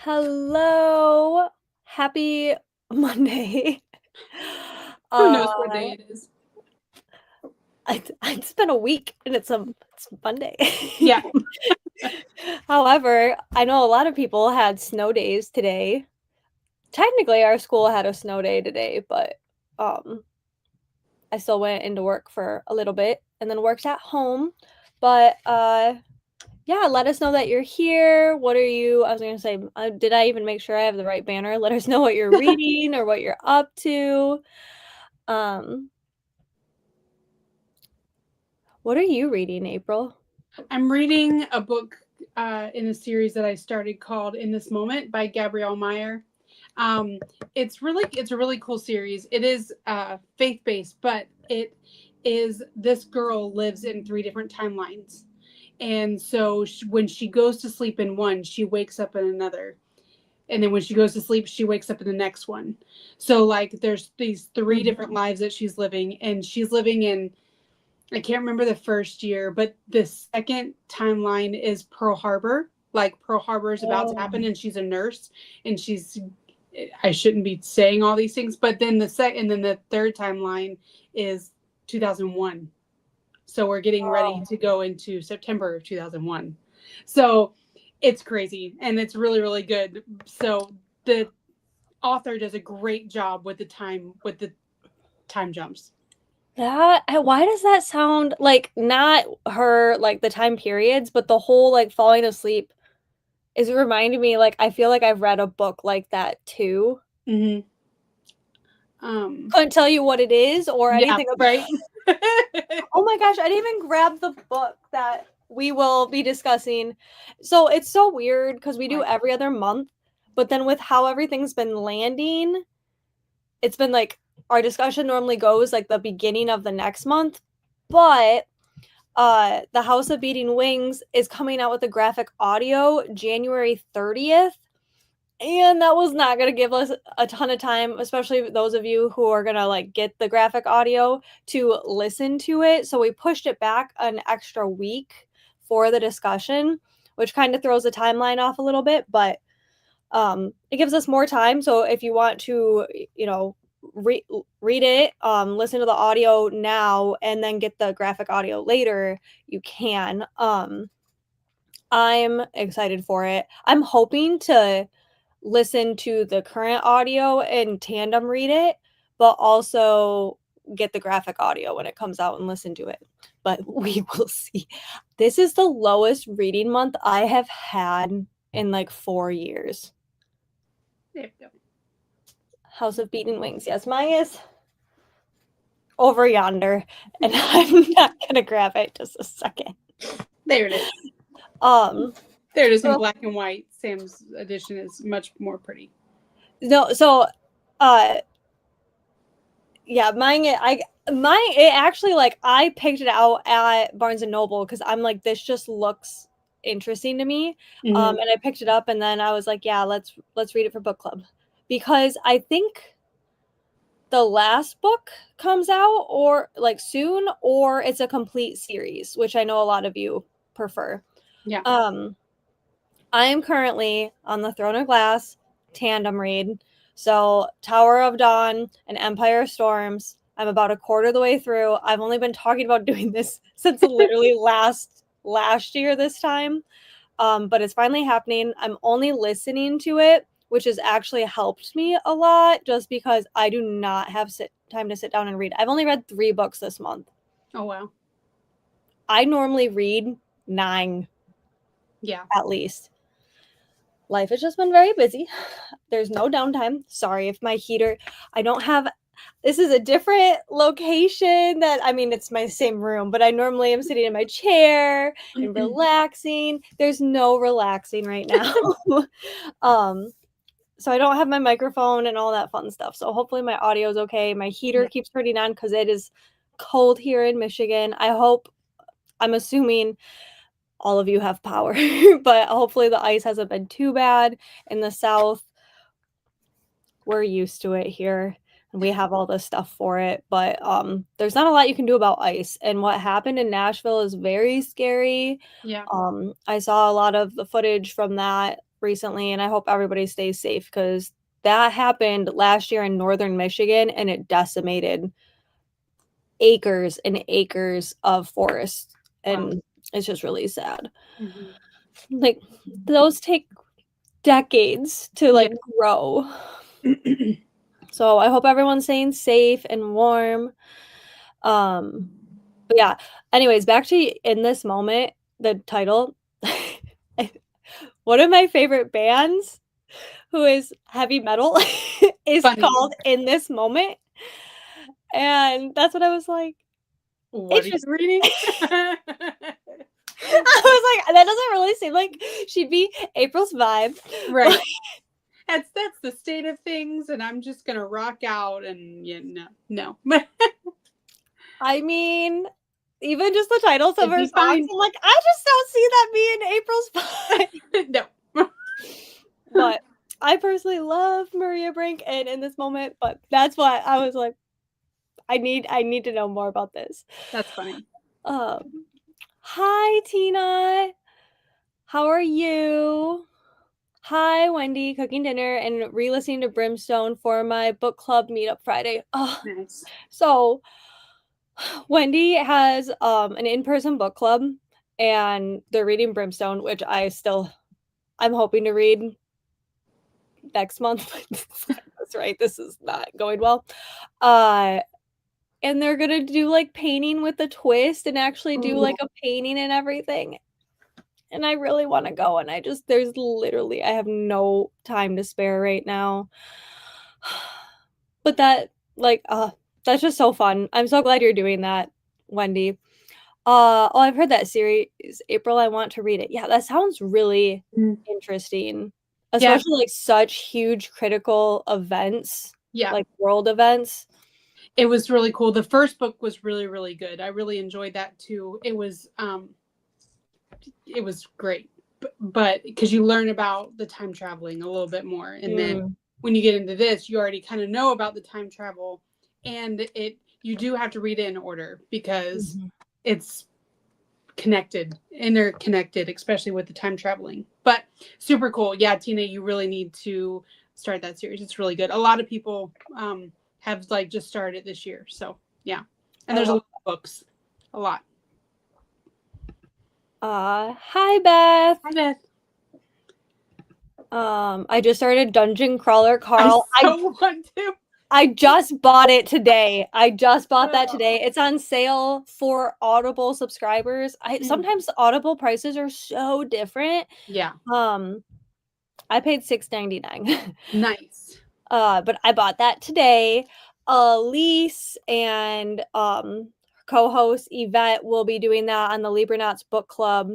Hello. Happy Monday. Who Uh, knows what day it is? it's been a week and it's Monday. Yeah. However, I know a lot of people had snow days today. Technically, our school had a snow day today, but um, I still went into work for a little bit and then worked at home. But yeah, let us know that you're here. What are you? I was going to say, did I even make sure I have the right banner? Let us know what you're reading or what you're up to. Um, what are you reading, April? I'm reading a book in a series that I started called In This Moment by Gabrielle Meyer. Um, it's a really cool series. It is faith based, but it is this girl lives in three different timelines, and so when she goes to sleep in one, she wakes up in another, and then when she goes to sleep, she wakes up in the next one. So like there's these three different lives that she's living, and she's living in, I can't remember the first year, but the second timeline is Pearl Harbor. Like Pearl Harbor is about to Oh, happen, and she's a nurse, and she's. I shouldn't be saying all these things, but then and then the third timeline is 2001. So we're getting ready oh. to go into September of 2001. So it's crazy, and it's really really good. So the author does a great job with the time jumps. Why does that sound like not her like the time periods, but the whole like falling asleep is reminding me like I feel like I've read a book like that too. Mm-hmm. Um, Couldn't tell you what it is or yeah, anything about. right. Oh my gosh, I didn't even grab the book that we will be discussing. So it's so weird because we do every other month, but then with how everything's been landing, it's been like our discussion normally goes like the beginning of the next month. But The House of Beating Wings is coming out with a graphic audio January 30th. And that was not going to give us a ton of time, especially those of you who are going to like get the graphic audio to listen to it. So we pushed it back an extra week for the discussion, which kind of throws the timeline off a little bit, but it gives us more time. So if you want to, you know, read it, listen to the audio now and then get the graphic audio later, you can. I'm excited for it. I'm hoping to listen to the current audio and tandem read it, but also get the graphic audio when it comes out and listen to it. But we will see. This is the lowest reading month I have had in like 4 years. There we go. House of Beaten Wings. Yes, mine is over yonder, and I'm not gonna grab it just a second. There it is. Um, There it is in so black and white. Sam's edition is much more pretty. no, so uh yeah, mine it actually like I picked it out at Barnes and Noble because I'm like this just looks interesting to me. Mm-hmm. And I picked it up and then I was like, yeah, let's read it for book club. Because I think the last book comes out or like soon or it's a complete series, which I know a lot of you prefer. Yeah. Um I am currently on the Throne of Glass tandem read. So Tower of Dawn and Empire of Storms. I'm about a quarter of the way through. I've only been talking about doing this since literally last year this time. But it's finally happening. I'm only listening to it, which has actually helped me a lot just because I do not have time to sit down and read. I've only read 3 books this month. Oh wow. I normally read 9 Yeah. at least. Life has just been very busy. There's no downtime. Sorry if my heater, I don't have, this is a different location that, I mean, it's my same room, but I normally am sitting in my chair and relaxing. There's no relaxing right now. um, so I don't have my microphone and all that fun stuff. So hopefully my audio is okay. My heater Yeah. keeps turning on because it is cold here in Michigan. I'm assuming all of you have power, but hopefully the ice hasn't been too bad in the south. We're used to it here and we have all this stuff for it, but there's not a lot you can do about ice. And what happened in Nashville is very scary. Yeah. I saw a lot of the footage from that recently, and I hope everybody stays safe because that happened last year in northern Michigan, and it decimated acres and acres of forest, and it's just really sad. Mhm. Like those take decades to like grow. So I hope everyone's staying safe and warm. But yeah, anyways, back to In This Moment, the title. One of my favorite bands, who is heavy metal, is Funny. called In This Moment. And that's what I was like. What are you reading? I was like, that doesn't really seem like she'd be April's vibe. Right. That's the state of things, and I'm just gonna rock out and no. I mean, even just the titles of It'd her be songs, fine. I'm like, I just don't see that being April's vibe. No. But I personally love Maria Brink and In This Moment, but that's why I was like, I need to know more about this. That's funny. Hi Tina. How are you? Hi Wendy, cooking dinner and re-listening to Brimstone for my book club meetup Friday. Oh, Nice. so Wendy has an in-person book club and they're reading Brimstone, which I'm hoping to read next month. That's right. This is not going well. And they're gonna do like painting with a twist and actually do like a painting and everything. And I really want to go. And I have no time to spare right now. But that's just so fun. I'm so glad you're doing that, Wendy. I've heard that series, April. I want to read it. Yeah, that sounds really interesting. Especially like such huge critical events, like world events. It was really cool. The first book was really, really good. I really enjoyed that too. It was great. But because you learn about the time traveling a little bit more, and then when you get into this, you already kind of know about the time travel, and you do have to read it in order because it's interconnected, especially with the time traveling. But super cool. Yeah, Tina, you really need to start that series. It's really good. A lot of people have like just started this year. So yeah. And there's a lot of books. A lot. Hi Beth. Hi Beth. I just started Dungeon Crawler Carl. I so want to. I just bought it today. I just bought that today. It's on sale for Audible subscribers. Sometimes the Audible prices are so different. Yeah. I paid $6.99. Nice. But I bought that today. Elise and co-host Yvette will be doing that on the Libranauts book club.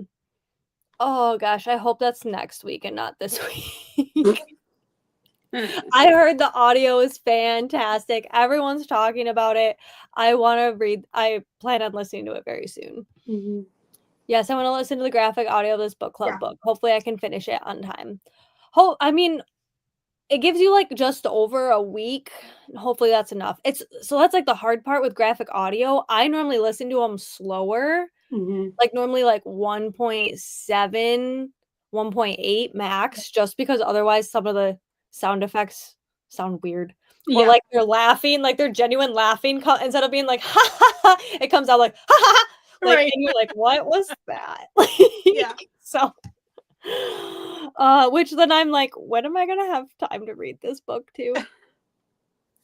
Oh gosh, I hope that's next week and not this week. I heard the audio is fantastic. Everyone's talking about it. I want to read. I plan on listening to it very soon. Yes, I want to listen to the graphic audio of this book club book. Hopefully I can finish it on time. I mean, it gives you like just over a week. Hopefully that's enough. So that's like the hard part with graphic audio. I normally listen to them slower. Like normally like 1.7, 1.8 max, just because otherwise some of the sound effects sound weird. Or like they're laughing, like they're genuine laughing instead of being like ha ha ha, it comes out like ha ha ha. Like and you're like, what was that? So which then I'm like, when am I gonna have time to read this book too?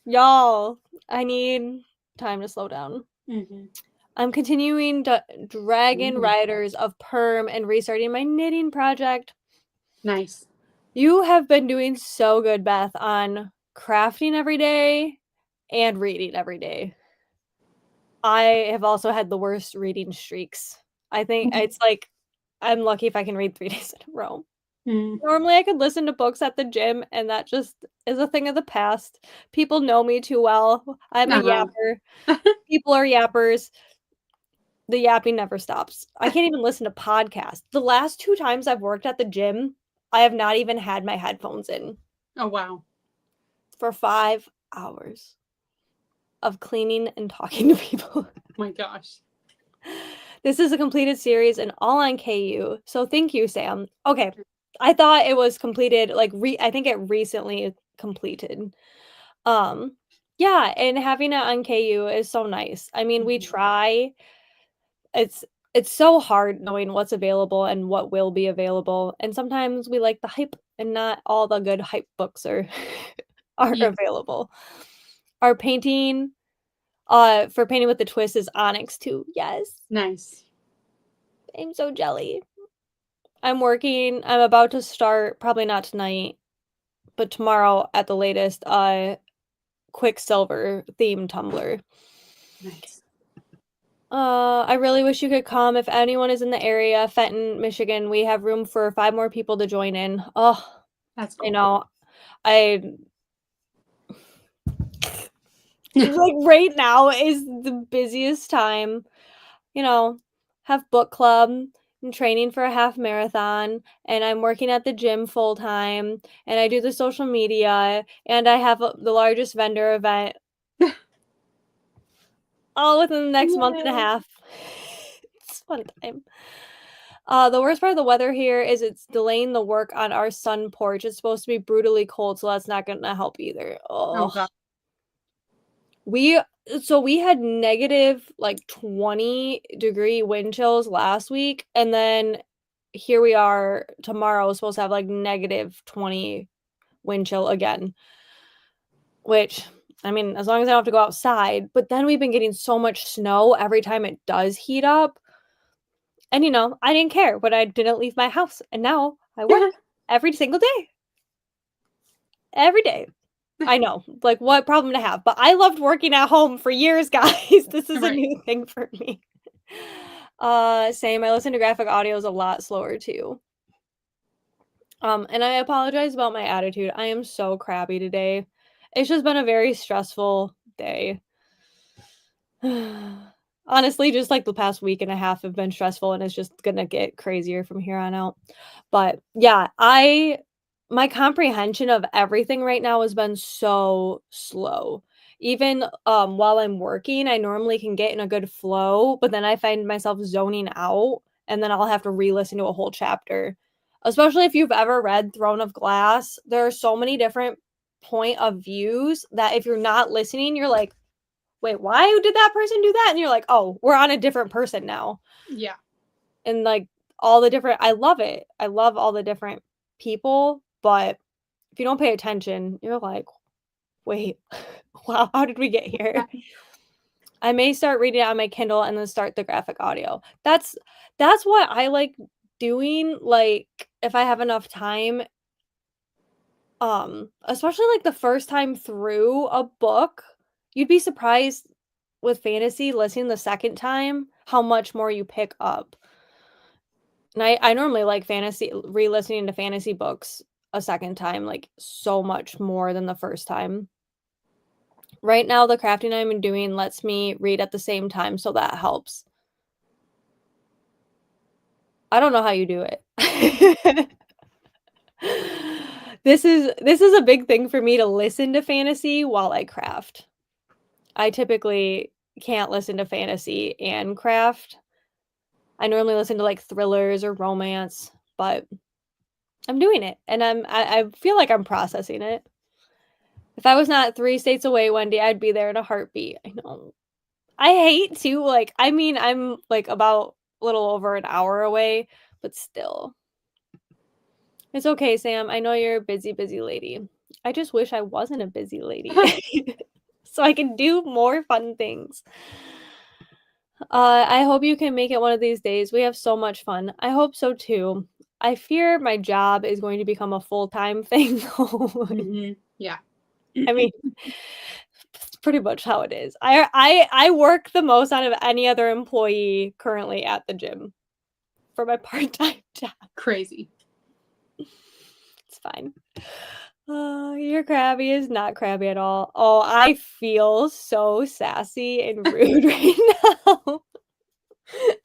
Y'all, I need time to slow down. I'm continuing Dragon Riders of Perm and restarting my knitting project. Nice. You have been doing so good, Beth, on crafting every day and reading every day. I have also had the worst reading streaks. I think it's like I'm lucky if I can read 3 days in a row. Normally I could listen to books at the gym and that just is a thing of the past. People know me too well. I'm a yapper. People are yappers. The yapping never stops. I can't even listen to podcasts. The last 2 times I've worked at the gym, I have not even had my headphones in. Oh, wow. For 5 hours of cleaning and talking to people. Oh my gosh. This is a completed series and all on KU. So thank you, Sam. Okay. I thought it was completed, like, I think it recently completed. Um, yeah, and having it on KU is so nice. I mean, we Mhm. try. It's it's so hard knowing what's available and what will be available, and sometimes we like the hype, and not all the good hype books are are Yeah, available. Our painting, for Painting with the Twist is Onyx too. Yes, nice. I'm so jelly. I'm about to start, probably not tonight, but tomorrow at the latest, Quicksilver themed Tumblr. Nice. I really wish you could come. If anyone is in the area, Fenton, Michigan, we have room for 5 more people to join in. Oh, That's I cool. know. I like, right now is the busiest time, you know, have book club, I'm training for a half marathon, and I'm working at the gym full time, and I do the social media, and I have the largest vendor event all within the next month and a Yay. half. It's fun time. The worst part of the weather here is it's delaying the work on our sun porch. It's supposed to be brutally cold, so that's not gonna help either. Oh Oh, god. we we had negative like 20-degree wind chills last week, and then here we are tomorrow supposed to have like negative 20 wind chill again, which I mean, as long as I don't have to go outside, but then we've been getting so much snow every time it does heat up. And I didn't care when I didn't leave my house, and now I work every single day. Every day. I know, like, what problem to have, but I loved working at home for years, guys. This is a Right. new thing for me. Same, I listen to graphic audios a lot slower too. And I apologize about my attitude. I am so crabby today. It's just been a very stressful day. Honestly, just like the past week and a half have been stressful, and it's just gonna get crazier from here on out. But yeah, I my comprehension of everything right now has been so slow. Even while I'm working, I normally can get in a good flow, but then I find myself zoning out, and then I'll have to re-listen to a whole chapter. Especially if you've ever read Throne of Glass, there are so many different point of views that if you're not listening, you're like, wait, why did that person do that? And you're like, oh, we're on a different person now. Yeah. And like all the different, I love it. I love all the different people. But if you don't pay attention, you're like, wait, wow, how did we get here? I may start reading it on my Kindle and then start the graphic audio. That's what I like doing. Like if I have enough time, especially like the first time through a book, you'd be surprised with fantasy listening the second time how much more you pick up. And I normally like fantasy re-listening to fantasy books a second time, like, so much more than the first time. Right now, the crafting I'm doing lets me read at the same time, so that helps. I don't know how you do it. This is a big thing for me to listen to fantasy while I craft. I typically can't listen to fantasy and craft. I normally listen to, like, thrillers or romance, but I'm doing it, and I feel like I'm processing it. If I was not 3 states away, Wendy, I'd be there in a heartbeat. I know. I hate to, like, I mean, I'm, like, about a little over an hour away, but still. It's okay, Sam. I know you're a busy, busy lady. I just wish I wasn't a busy lady so I can do more fun things. I hope you can make it one of these days. We have so much fun. I hope so too. I fear my job is going to become a full-time thing though. Yeah. I mean, it's pretty much how it is. I work the most out of any other employee currently at the gym for my part-time job. Crazy. It's fine. Your crabby is not crabby at all. Oh, I feel so sassy and rude right now.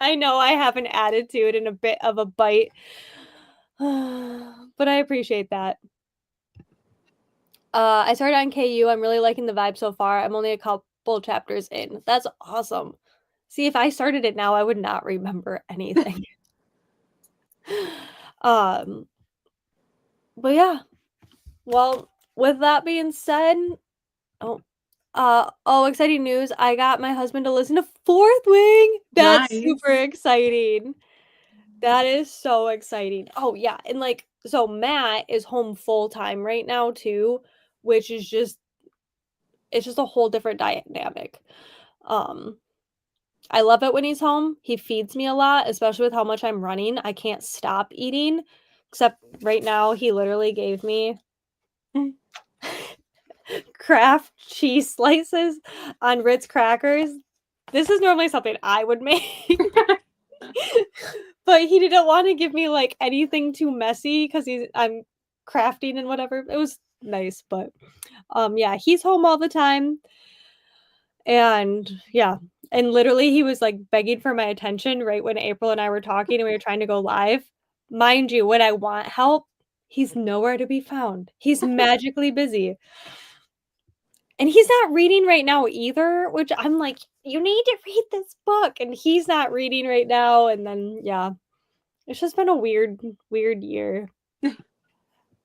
I know I have an attitude and a bit of a bite, but I appreciate that. I started on KU. I'm really liking the vibe so far. I'm only a couple chapters in. That's awesome. See, if I started it now, I would not remember anything. Um, But yeah. Well, with that being said, exciting news. I got my husband to listen to Fourth Wing. That's Nice. super exciting. That is so exciting. Oh yeah, and like so Matt is home full time right now too, which is just it's just a whole different dynamic. Um I love it when he's home. He feeds me a lot, especially with how much I'm running. I can't stop eating. Except right now he literally gave me Kraft cheese slices on Ritz crackers. This is normally something I would make. But he didn't want to give me like anything too messy because I'm crafting and whatever. It was nice, but yeah, he's home all the time. And yeah. And literally he was like begging for my attention right when April and I were talking and we were trying to go live. Mind you, when I want help, he's nowhere to be found. He's magically busy. And he's not reading right now either, which I'm like, you need to read this book. And he's not reading right now. And then, yeah, it's just been a weird year. He's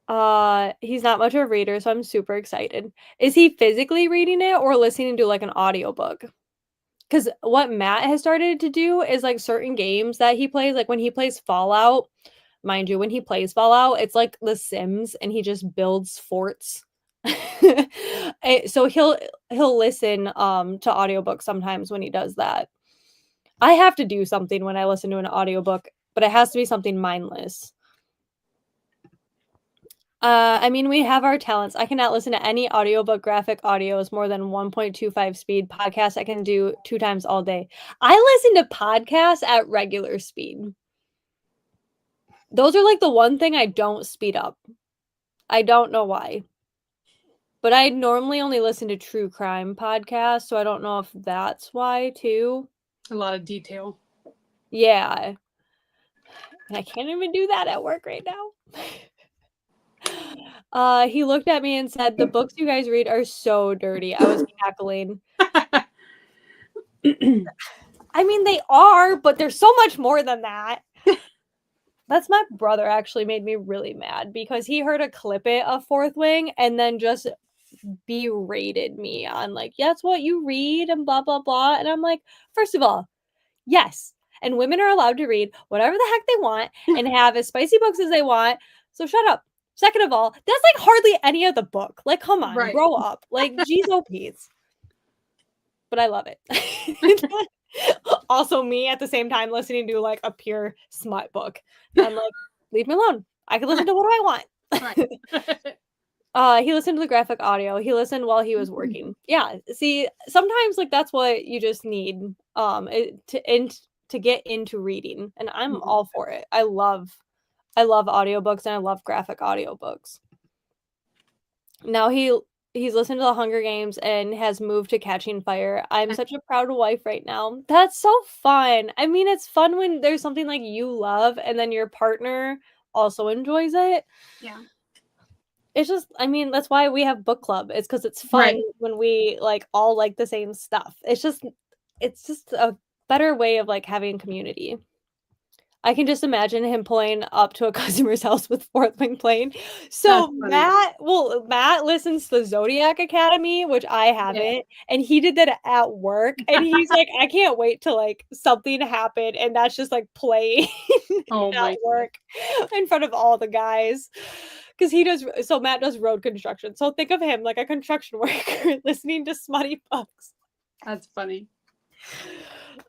not much of a reader, so I'm super excited. Is he physically reading it or listening to like an audiobook? Because what Matt has started to do is like certain games that he plays, like when he plays Fallout, mind you, when he plays Fallout, it's like The Sims and he just builds forts. So he'll listen to audiobooks sometimes when he does that. I have to do something when I listen to an audiobook, but it has to be something mindless. I mean, we have our talents. I cannot listen to any audiobook graphic audios more than 1.25 speed. Podcasts I can do 2 times all day. I listen to podcasts at regular speed. Those are like the one thing I don't speed up. I don't know why. But I normally only listen to true crime podcasts, so I don't know if that's why too. A lot of detail. Yeah. And I can't even do that at work right now. He looked at me and said, "The books you guys read are so dirty." I was cackling. I mean, they are, but there's so much more than that. That's my brother actually made me really mad because he heard a clip it of Fourth Wing and then just berated me on like, yeah, that's what you read and blah blah blah. And I'm like, first of all, yes. And women are allowed to read whatever the heck they want and have as spicy books as they want. So shut up. Second of all, that's like hardly any of the book. Like, come on, Right. grow up. Like, geez, oh, P's. But I love it. Also, me at the same time listening to like a pure smut book. And I'm like, leave me alone. I can listen to what I want. Right. He listened to the graphic audio. He listened while he was working. Yeah. See, sometimes like that's what you just need to get into reading. And I'm all for it. I love audiobooks and I love graphic audiobooks. Now he's listened to the Hunger Games and has moved to Catching Fire. I'm such a proud wife right now. That's so fun. I mean, it's fun when there's something like you love and then your partner also enjoys it. Yeah. It's just, I mean, that's why we have book club. It's because it's fun Right. when we like all like the same stuff. It's just a better way of like having community. I can just imagine him pulling up to a customer's house with Fourth Wing playing. So Matt listens to the Zodiac Academy, which I haven't, and he did that at work. And he's like, I can't wait till like something happened, and that's just like playing at work in front of all the guys. Because Matt does road construction. So think of him like a construction worker listening to smutty books. That's funny.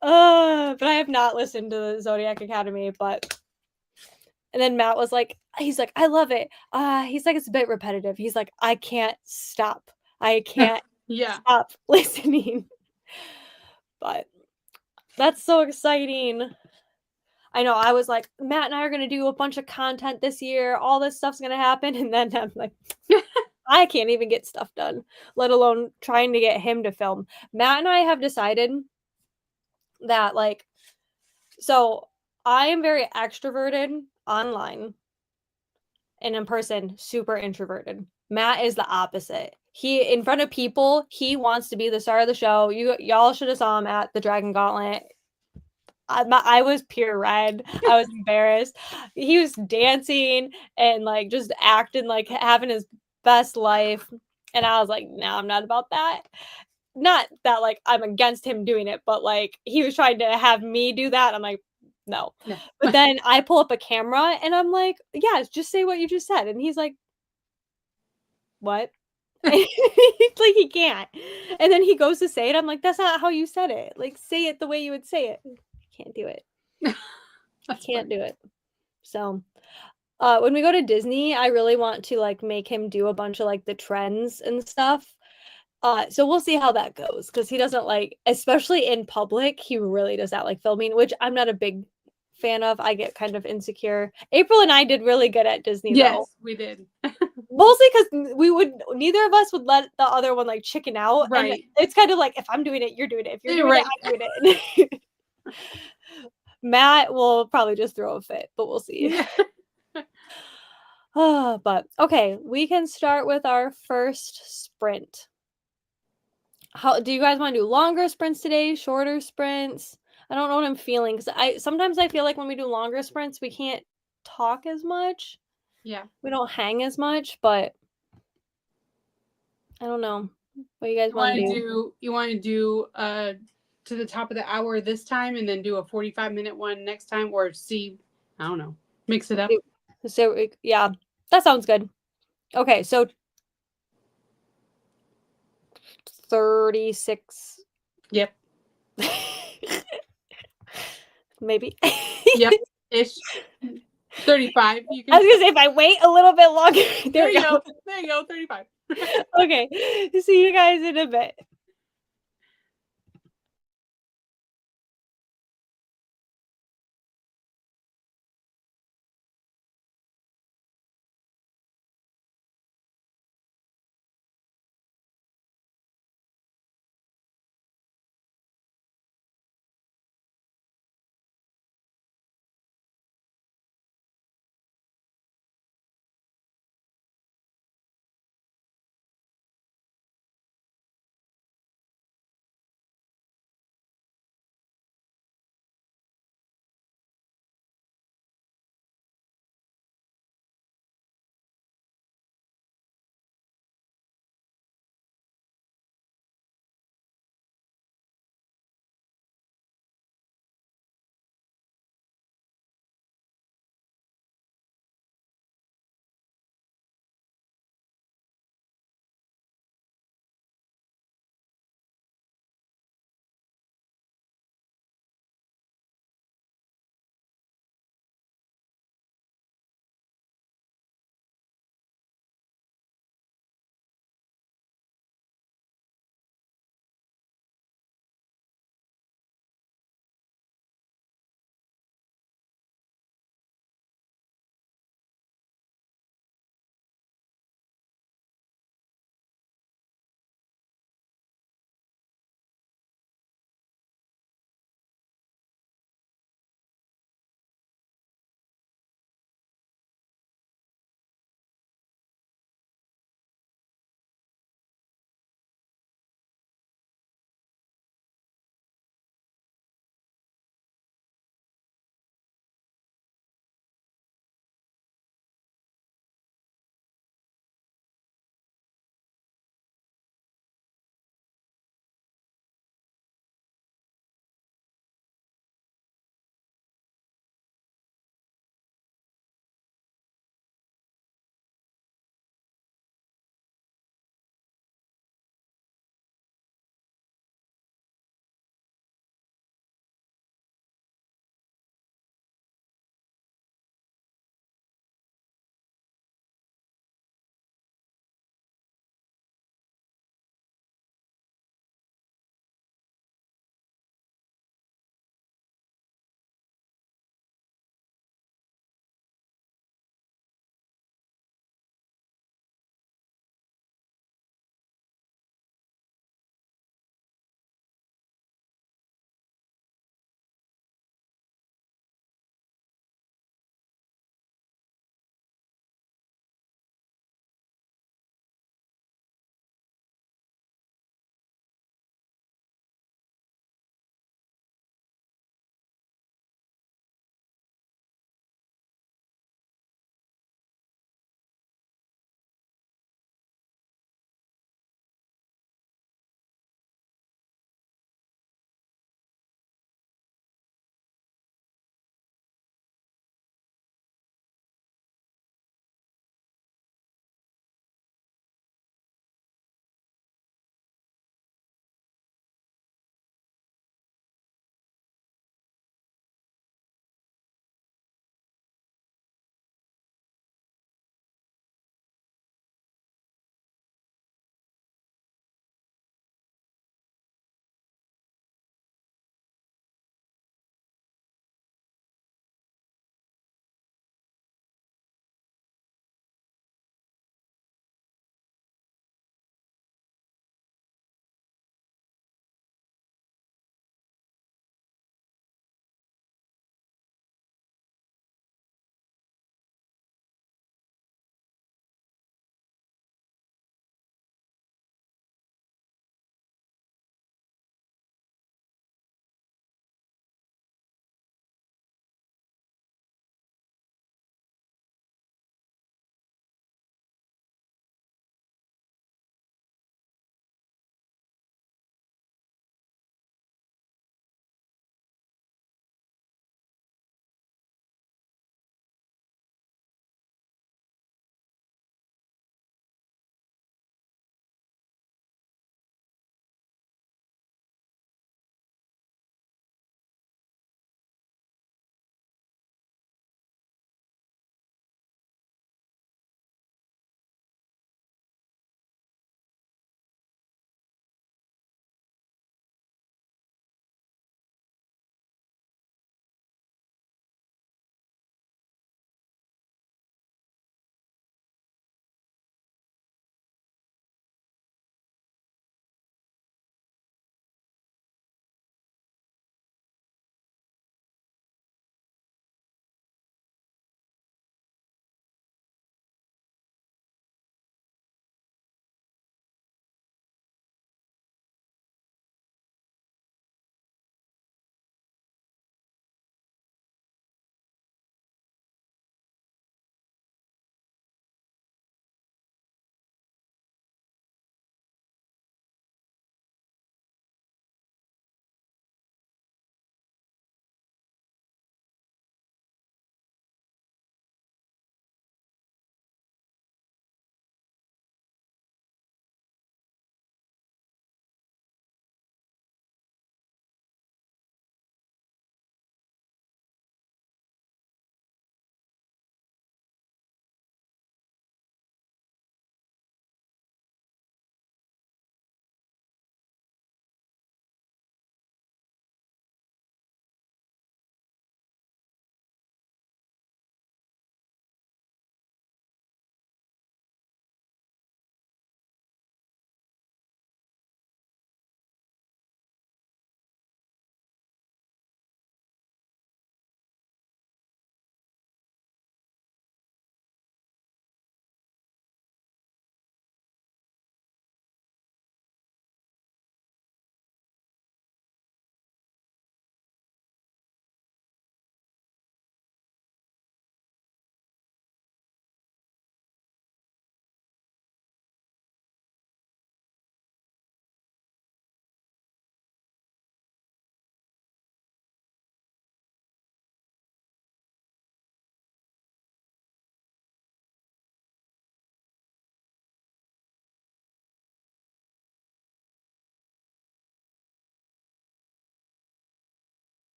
But I have not listened to the Zodiac Academy, and then Matt was like, he's like, I love it. He's like, it's a bit repetitive. He's like, I can't stop. I can't stop listening. But that's so exciting. I know I was like, Matt and I are going to do a bunch of content this year. All this stuff's going to happen. And then I'm like, I can't even get stuff done, let alone trying to get him to film. Matt and I have decided that like, so I am very extroverted online and in person super introverted. Matt is the opposite. He in front of people, he wants to be the star of the show. Y'all should have saw him at the Dragon Gauntlet. I was pure red. I was embarrassed. He was dancing and like just acting like having his best life. And I was like, no, I'm not about that. Not that like I'm against him doing it, but like he was trying to have me do that. I'm like, no. No. But then I pull up a camera and I'm like, yeah, just say what you just said. And he's like, what? Like he can't. And then he goes to say it. I'm like, that's not how you said it. Like say it the way you would say it. Can't do it. That's Can't funny. do it. So, when we go to Disney, I really want to like make him do a bunch of like the trends and stuff. So we'll see how that goes because he doesn't like, especially in public, he really does not like filming, which I'm not a big fan of. I get kind of insecure. April and I did really good at Disney though. Yes, we did. Mostly because neither of us would let the other one like chicken out. And Right. it's kind of like, if I'm doing it, you're doing it. If you're doing Right. it, I'm doing it. Matt will probably just throw a fit, but we'll see. Yeah. But okay, we can start with our first sprint. How do you guys want to do longer sprints today, shorter sprints? I don't know what I'm feeling because I sometimes I feel like when we do longer sprints, we can't talk as much. Yeah. We don't hang as much, but I don't know. What you guys You want want to to do? do to the top of the hour this time and then do a 45-minute one next time, or see, I don't know, mix it up. So yeah, that sounds good. Okay, so 36. Yep. Maybe. Yep. Ish. 35. You I can was gonna say if I wait a little bit longer. There there we you go. go. There you go. 35. Okay. See you guys in a bit.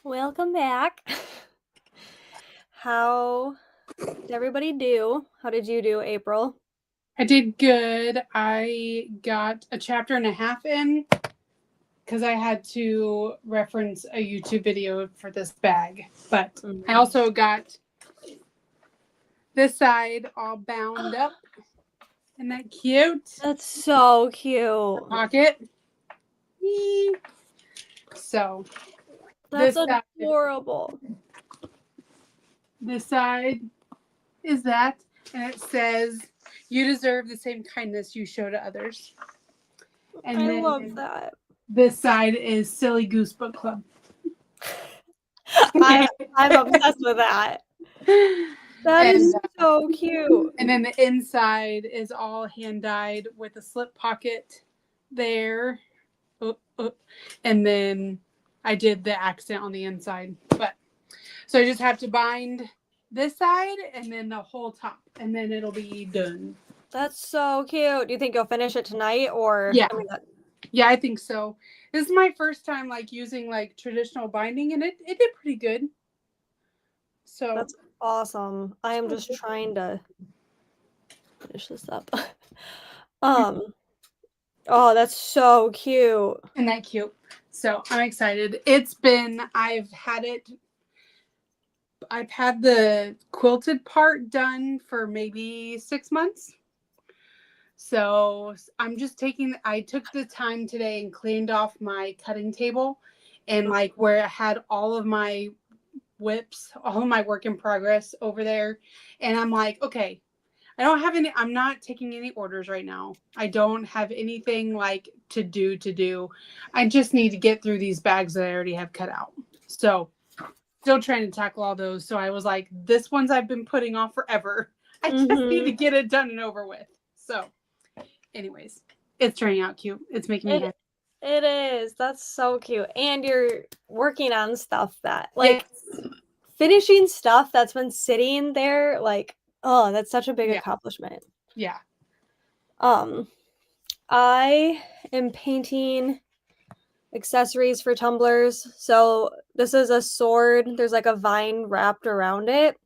Welcome back. How did everybody do? How did you do, April? I did good. I got a chapter and a half in because I had to reference a YouTube video for this bag. But I also got this side all bound up. Isn't that cute? That's so cute. Pocket. So That's adorable. This side is that, and it says, "You deserve the same kindness you show to others." And I then love that. this side is Silly Goose Book Club. I'm obsessed with that. That is so cute. And then the inside is all hand dyed with a slip pocket there. And then I did the accent on the inside. But so I just have to bind this side and then the whole top, and then it'll be done. That's so cute. Do you think you'll finish it tonight or? Yeah. Yeah, I think so. This is my first time like using like traditional binding, and it did pretty good. So that's awesome. I am just trying to finish this up. Oh, that's so cute. Isn't that cute? So I'm excited. I've had the quilted part done for maybe 6 months. So I took the time today and cleaned off my cutting table and like where I had all of my whips, all of my work in progress over there. And I'm like, okay, I'm not taking any orders right now. I don't have anything like to do. I just need to get through these bags that I already have cut out. So still trying to tackle all those. So I was like, this one's I've been putting off forever. I just need to get it done and over with. So anyways, it's turning out cute. It's making me happy. It is. That's so cute. And you're working on stuff that like finishing stuff that's been sitting there like, oh, that's such a big accomplishment. Yeah. I am painting accessories for tumblers. So this is a sword. There's like a vine wrapped around it.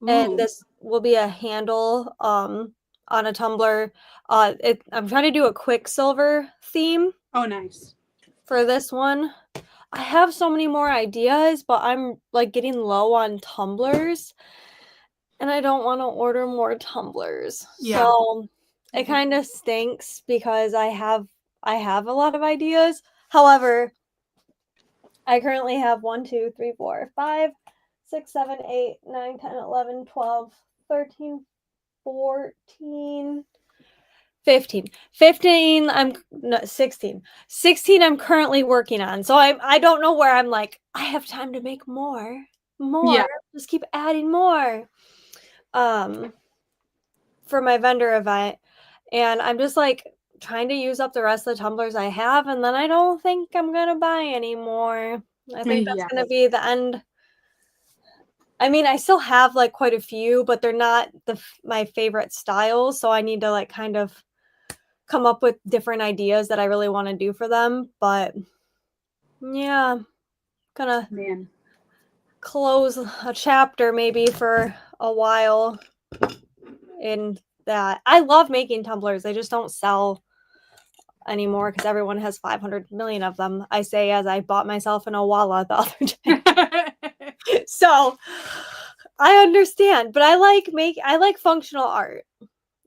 Ooh. And this will be a handle on a tumbler. I'm trying to do a Quicksilver theme. Oh, nice. For this one. I have so many more ideas, but I'm like getting low on tumblers. And I don't want to order more tumblers. Yeah. So it kind of stinks because I have a lot of ideas. However, I currently have 1, 2, 3, 4, 5, 6, 7, 8, 9, 10, 11, 12, 13, 14, 15. 16 I'm currently working on. So I don't know where I'm like, I have time to make more. Yeah. Just keep adding more. For my vendor event. And I'm just like trying to use up the rest of the tumblers I have, and then I don't think I'm gonna buy anymore. I think that's gonna be the end. I mean, I still have like quite a few, but they're not my favorite styles, so I need to like kind of come up with different ideas that I really want to do for them. But yeah, gonna close a chapter maybe for a while in that. I love making tumblers. They just don't sell anymore because everyone has 500 million of them. I say as I bought myself an Owala the other day. So I understand, but I like functional art.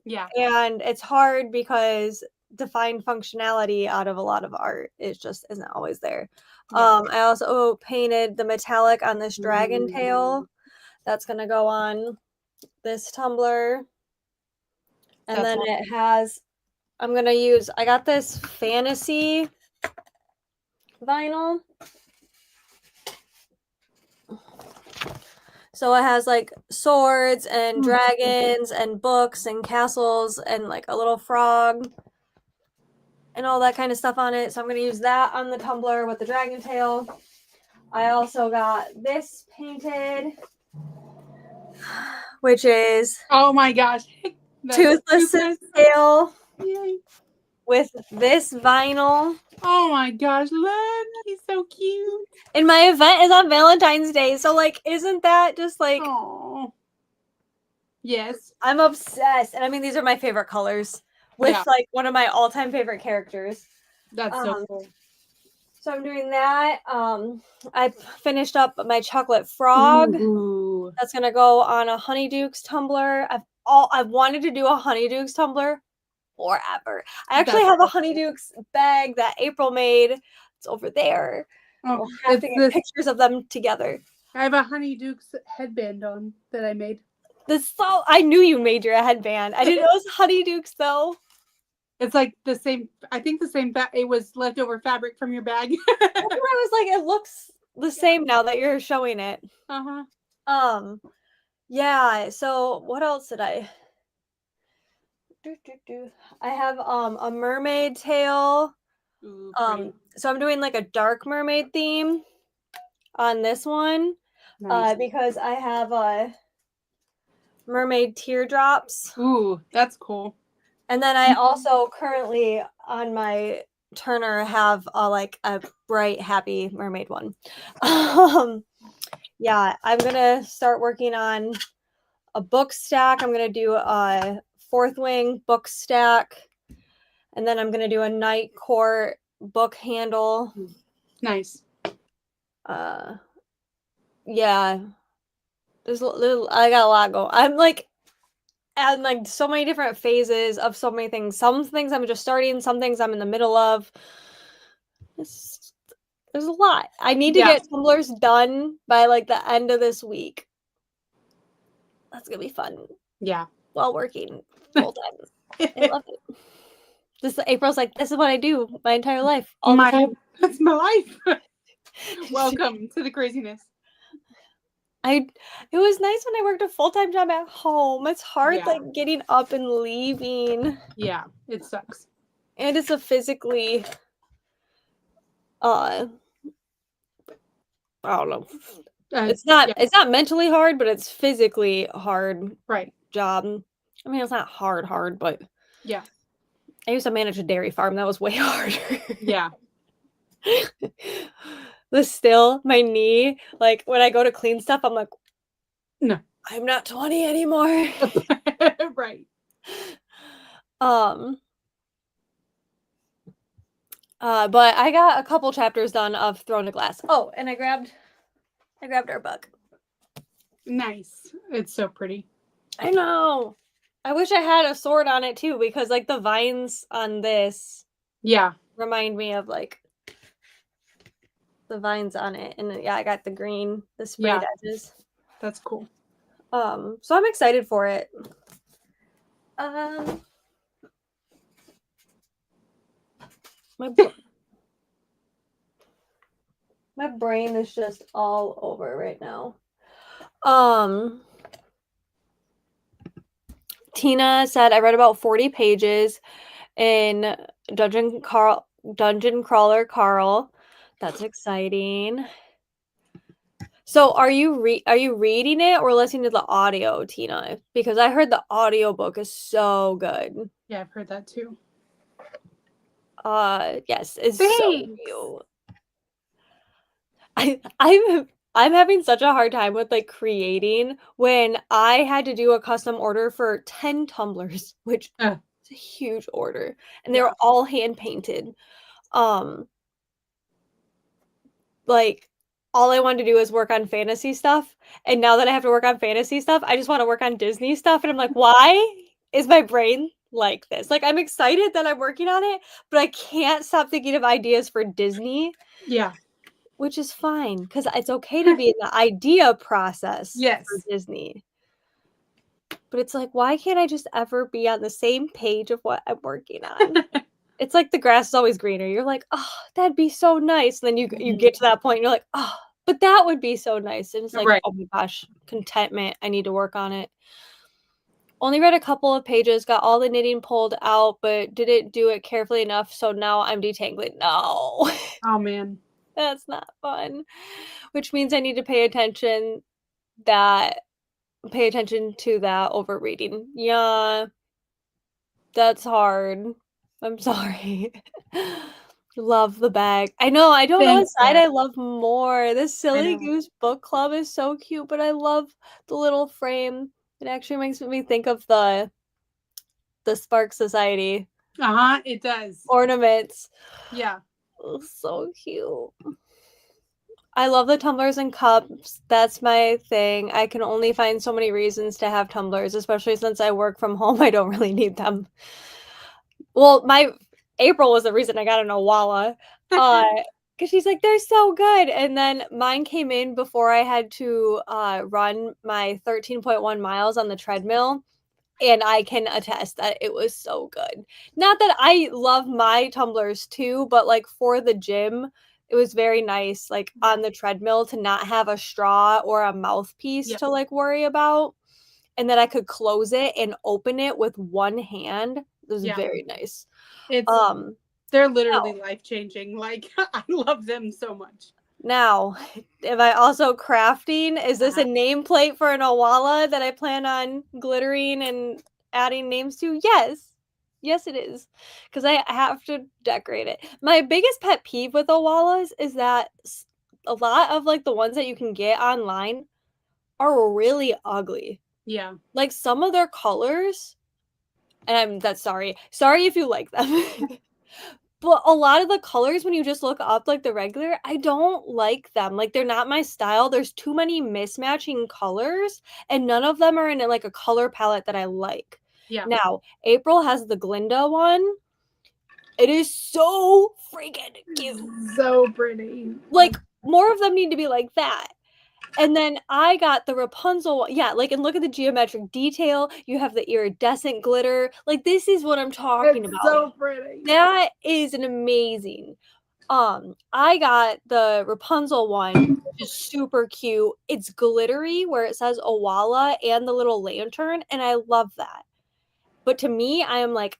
Yeah. And it's hard because to find functionality out of a lot of art, it just isn't always there. Yeah. I also painted the metallic on this dragon tail. That's going to go on this tumbler. And then it has, I got this fantasy vinyl. So it has like swords and dragons and books and castles and like a little frog and all that kind of stuff on it. So I'm going to use that on the tumbler with the dragon tail. I also got this painted, which is, oh my gosh, Toothless tail. Yay. with this vinyl. Oh my gosh, look, he's so cute. And my event is on Valentine's Day, so like, isn't that just like? Oh, yes. I'm obsessed, and I mean, these are my favorite colors with like one of my all-time favorite characters. That's so cool. So I'm doing that. I finished up my chocolate frog. Ooh. That's gonna go on a Honeydukes tumbler. I've wanted to do a Honeydukes tumbler forever. I actually have a Honeydukes bag that April made. It's over there. Oh, we'll have to get pictures of them together. I have a Honeydukes headband on that I made. I knew you made your headband. I didn't know it was Honeydukes though. It's like the same. I think the same. It was leftover fabric from your bag. That's what I was like. It looks the same now that you're showing it. Yeah. So what else did I? I have a mermaid tail. Ooh, so I'm doing like a dark mermaid theme on this one. Nice. Because I have mermaid teardrops. Ooh, that's cool. And then I also currently on my Turner have like a bright happy mermaid one. Yeah, I'm gonna start working on a book stack. I'm gonna do a Fourth Wing book stack, and then I'm gonna do a Night Court book handle. Nice. Yeah, I got a lot going. I'm like so many different phases of so many things. Some things I'm just starting, some things I'm in the middle of. There's a lot. I need to get tumblers done by like the end of this week. That's gonna be fun. Yeah. While working full time. I love it. This April's like, this is what I do my entire life. All the time. That's my life. Welcome to the craziness. It was nice when I worked a full-time job at home. It's hard like getting up and leaving. Yeah, it sucks. And it's a physically I don't know. It's not mentally hard, but it's physically hard. Right. Job. I mean, it's not hard, but yeah. I used to manage a dairy farm. That was way harder. Yeah. My knee, like when I go to clean stuff, I'm like, no, I'm not 20 anymore. Right. But I got a couple chapters done of Throne to Glass. Oh, and I grabbed our book. Nice. It's so pretty. I know. I wish I had a sword on it too, because like the vines on this remind me of like the vines on it. And I got the green, the sprayed edges. That's cool. So I'm excited for it. My brain is just all over right now. Tina said I read about 40 pages in Dungeon Crawler Carl. That's exciting. So are you reading it or listening to the audio, Tina? Because I heard the audiobook is so good. Yeah, I've heard that too. Yes, it's so cute. I'm having such a hard time with like creating when I had to do a custom order for 10 tumblers, which is a huge order, and they were all hand painted. Like all I wanted to do is work on fantasy stuff, and now that I have to work on fantasy stuff, I just want to work on Disney stuff, and I'm like, why is my brain like this? Like I'm excited that I'm working on it, but I can't stop thinking of ideas for Disney. Yeah. Which is fine, because it's okay to be in the idea process for Disney. But it's like, why can't I just ever be on the same page of what I'm working on? It's like the grass is always greener. You're like, oh, that'd be so nice. And then you get to that point, and you're like, oh, but that would be so nice. And it's like, oh my gosh, contentment. I need to work on it. Only read a couple of pages, got all the knitting pulled out, but didn't do it carefully enough. So now I'm detangling. No. Oh, man. That's not fun, which means I need to pay attention to that over reading. Yeah, that's hard. I'm sorry. Love the bag. I know, I don't know what Thanks, side Dad. I love more. This I Silly know. Goose book club is so cute, but I love the little frame. It actually makes me think of the Spark Society Uh-huh, it does. ornaments. Yeah. Oh, so cute. I love the tumblers and cups. That's my thing. I can only find so many reasons to have tumblers, especially since I work from home. I don't really need them. Well, my April was the reason I got an Owala. Because she's like, they're so good. And then mine came in before I had to run my 13.1 miles on the treadmill. And I can attest that it was so good. Not that I love my tumblers too, but like for the gym, it was very nice, like Yeah. on the treadmill to not have a straw or a mouthpiece Yeah. to like worry about. And then I could close it and open it with one hand. It was Yeah. very nice. It's Um, they're now, literally life-changing. Like I love them so much. now, am I also crafting? Is this a nameplate for an Owala that I plan on glittering and adding names to? Yes. Yes, it is. Because I have to decorate it. My biggest pet peeve with Owalas is that a lot of like the ones that you can get online are really ugly. Yeah. Like some of their colors, and that's sorry. Sorry if you like them. But a lot of the colors when you just look up like the regular, I don't like them. Like they're not my style. There's too many mismatching colors and none of them are in like a color palette that I like. Yeah. Now, April has the Glinda one. It is so freaking cute. So pretty. Like more of them need to be like that. And then I got the Rapunzel one. Yeah, like and look at the geometric detail. You have the iridescent glitter. Like this is what I'm talking It's about. so pretty. That is an amazing. I got the Rapunzel one, which is super cute. It's glittery where it says Owala and the little lantern, and I love that. But to me, I am like,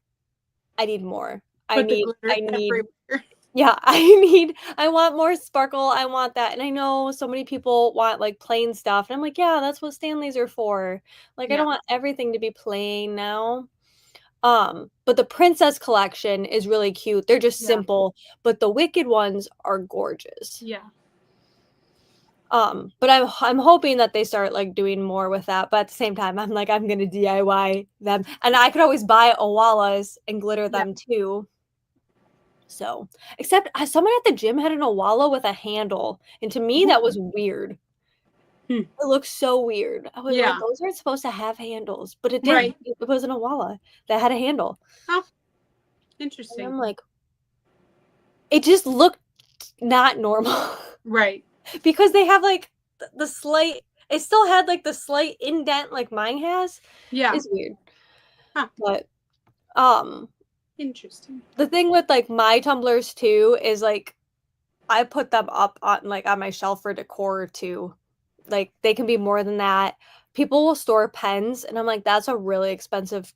I need more. I Put the need glitter I need everywhere. yeah, I want more sparkle. I want that. And I know so many people want like plain stuff. And I'm like, yeah, that's what Stanleys are for. Like I Yeah. don't want everything to be plain now. But the princess collection is really cute. They're just Yeah. simple, but the wicked ones are gorgeous. Yeah. But I'm hoping that they start like doing more with that. But at the same time, I'm like I'm gonna DIY them, and I could always buy Owalas and glitter Yeah. them too. So, except someone at the gym had an Owala with a handle, and to me that was weird. Hmm. It looks so weird. I was like, Yeah. those aren't supposed to have handles, but it did. Right. It was an Owala that had a handle, Oh, and interesting. I'm like, it just looked not normal. Right. Because they have like the slight it still had like the slight indent like mine has. Yeah. It's weird. Huh. But um Interesting. the thing with like my tumblers too is like I put them up on my shelf for decor too. Like they can be more than that. People will store pens and I'm like that's a really expensive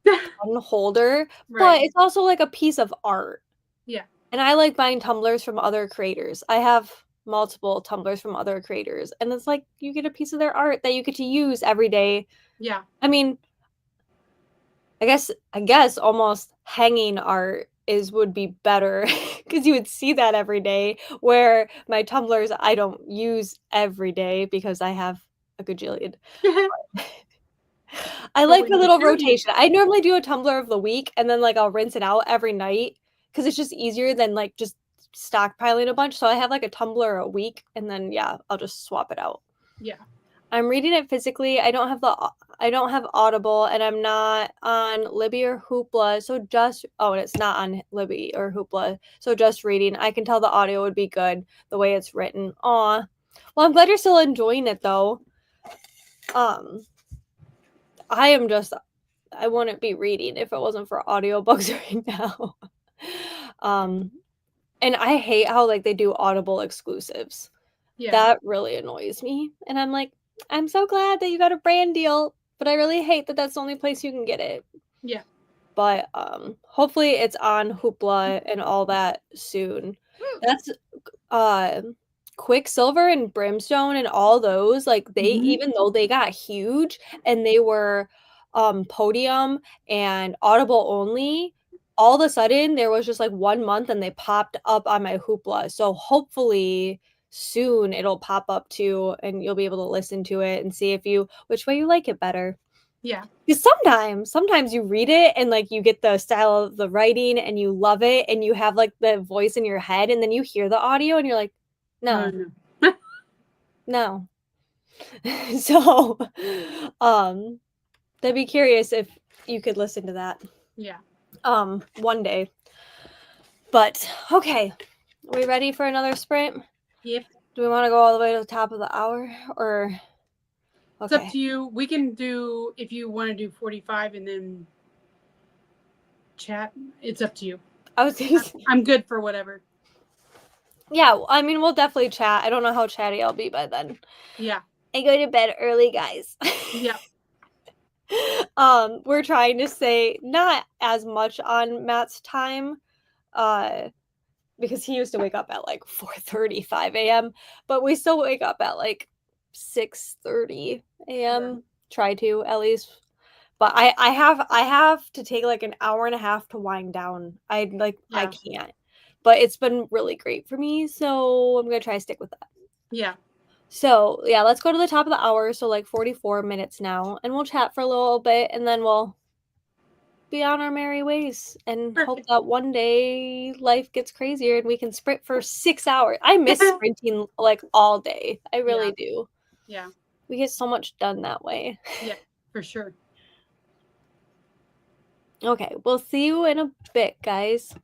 pen holder, but Right. it's also like a piece of art. Yeah. And I like buying tumblers from other creators. I have multiple tumblers from other creators, and it's like you get a piece of their art that you get to use every day. Yeah. I mean, I guess almost hanging art is would be better because you would see that every day. Where my tumblers I don't use every day because I have a gajillion. I But like when the you little do, you rotation. I normally do a tumbler of the week and then like I'll rinse it out every night because it's just easier than like just stockpiling a bunch. So I have like a tumbler a week and then yeah, I'll just swap it out. yeah. I'm reading it physically. I don't have Audible and I'm not on Libby or Hoopla. So just and it's not on Libby or Hoopla. So just reading. I can tell the audio would be good the way it's written. Aw. Well, I'm glad you're still enjoying it though. Um I wouldn't be reading if it wasn't for audiobooks right now. Um, and I hate how like they do Audible exclusives. Yeah. That really annoys me. And I'm like, I'm so glad that you got a brand deal, but I really hate that that's the only place you can get it. Yeah. But hopefully it's on Hoopla and all that soon. That's uh Quicksilver and Brimstone and all those, like they Mhm. even though they got huge and they were podium and Audible only, all of a sudden, there was just, like, 1 month and they popped up on my Hoopla, so hopefully soon it'll pop up too, and you'll be able to listen to it and see if you which way you like it better. Yeah. 'Cause sometimes you read it and, like, you get the style of the writing and you love it and you have, like, the voice in your head, and then you hear the audio and you're like, Oh, "No, no. no." So, um, I'd be curious if you could listen to that, Yeah. one day. But, okay, are we ready for another sprint? Yep. Do we wanna go all the way to the top of the hour, or It's up okay. to you. We can do, if you want to do 45 and then chat, it's up to you. I was gonna say I'm good for whatever. yeah, I mean, we'll definitely chat. I don't know how chatty I'll be by then. Yeah. I go to bed early, guys. Yeah. We're trying to say not as much on Matt's time, uh, because he used to wake up at like 4:35 a.m., but we still wake up at like 6:30 Yeah. a.m. Try to at least. But I have to take like an hour and a half to wind down. I Yeah. can't. But it's been really great for me, so I'm gonna try to stick with that. Yeah. So, yeah, let's go to the top of the hour, so, like, 44 minutes now, and we'll chat for a little bit, and then we'll be on our merry ways and hope Perfect. that one day life gets crazier and we can sprint for 6 hours. I miss sprinting, like, all day. I Yeah. really do. Yeah. We get so much done that way. Yeah. For sure. Okay, we'll see you in a bit, guys.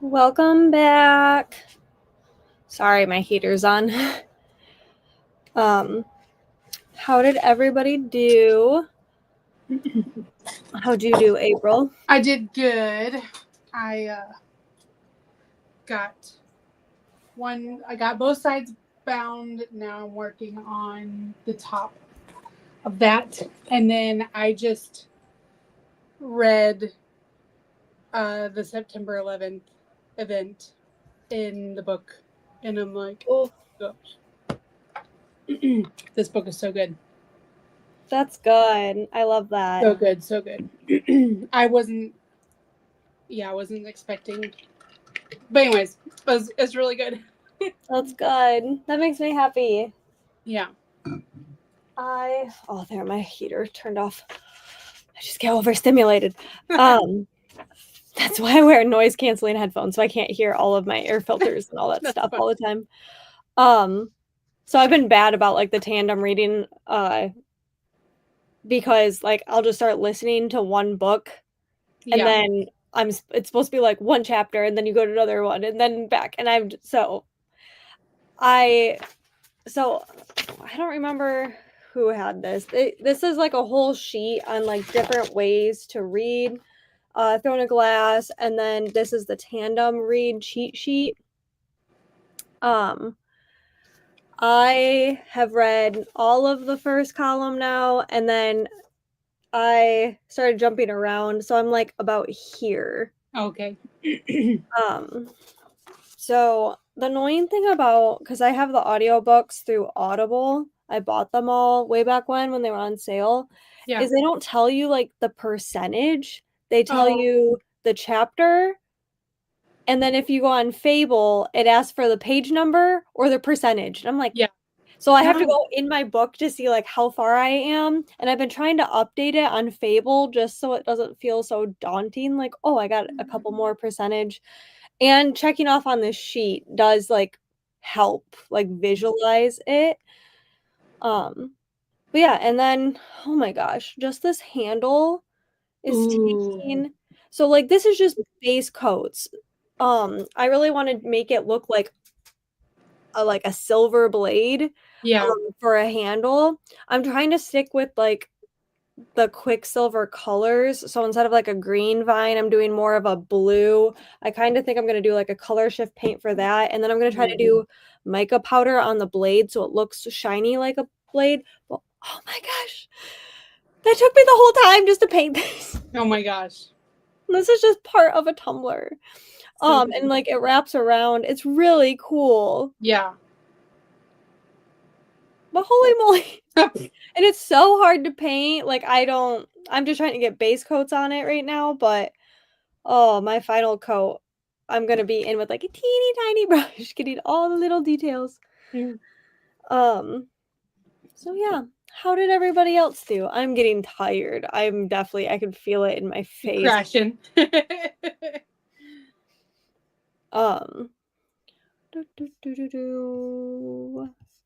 Welcome back. Sorry, my heater's on. How did everybody do? How'd you do, April? I did good. I got I got both sides bound. Now I'm working on the top of that. And then I just read the September 11th event in the book. And I'm like, oh gosh. This book is so good. That's good. I love that. So good, so good. I wasn't expecting. But anyways, it's really good. That's good. That makes me happy. Yeah. There, my heater turned off. I just get overstimulated. That's why I wear noise canceling headphones, so I can't hear all of my air filters and all that stuff all the time. So I've been bad about like the tandem reading, because like I'll just start listening to one book, and then it's supposed to be like one chapter, and then you go to another one, and then back, and I don't remember who had this. This is like a whole sheet on like different ways to read Throne of Glass, and then this is the tandem read cheat sheet. I have read all of the first column now, and then I started jumping around, so I'm like about here. Okay. So the annoying thing about, because I have the audiobooks through Audible, I bought them all way back when they were on sale, is they don't tell you like the percentage. They tell you the chapter, and then if you go on Fable, it asks for the page number or the percentage. And I'm like, yeah. So I have to go in my book to see like how far I am, and I've been trying to update it on Fable just so it doesn't feel so daunting, like, oh, I got a couple more percentage. And checking off on this sheet does like help like visualize it. But yeah, and then oh my gosh, just this handle is taking, so like this is just base coats. I really want to make it look like a silver blade for a handle. I'm trying to stick with like the Quicksilver colors. So instead of like a green vine, I'm doing more of a blue. I kind of think I'm going to do like a color shift paint for that. And then I'm going to try to do mica powder on the blade so it looks shiny like a blade. But oh my gosh, that took me the whole time just to paint this. Oh my gosh. This is just part of a tumbler. And like it wraps around. It's really cool. Yeah. But holy moly. And it's so hard to paint. Like I'm just trying to get base coats on it right now, but oh, my final coat, I'm gonna be in with like a teeny tiny brush, getting all the little details. So yeah, how did everybody else do? I'm getting tired. I can feel it in my face. Crashing.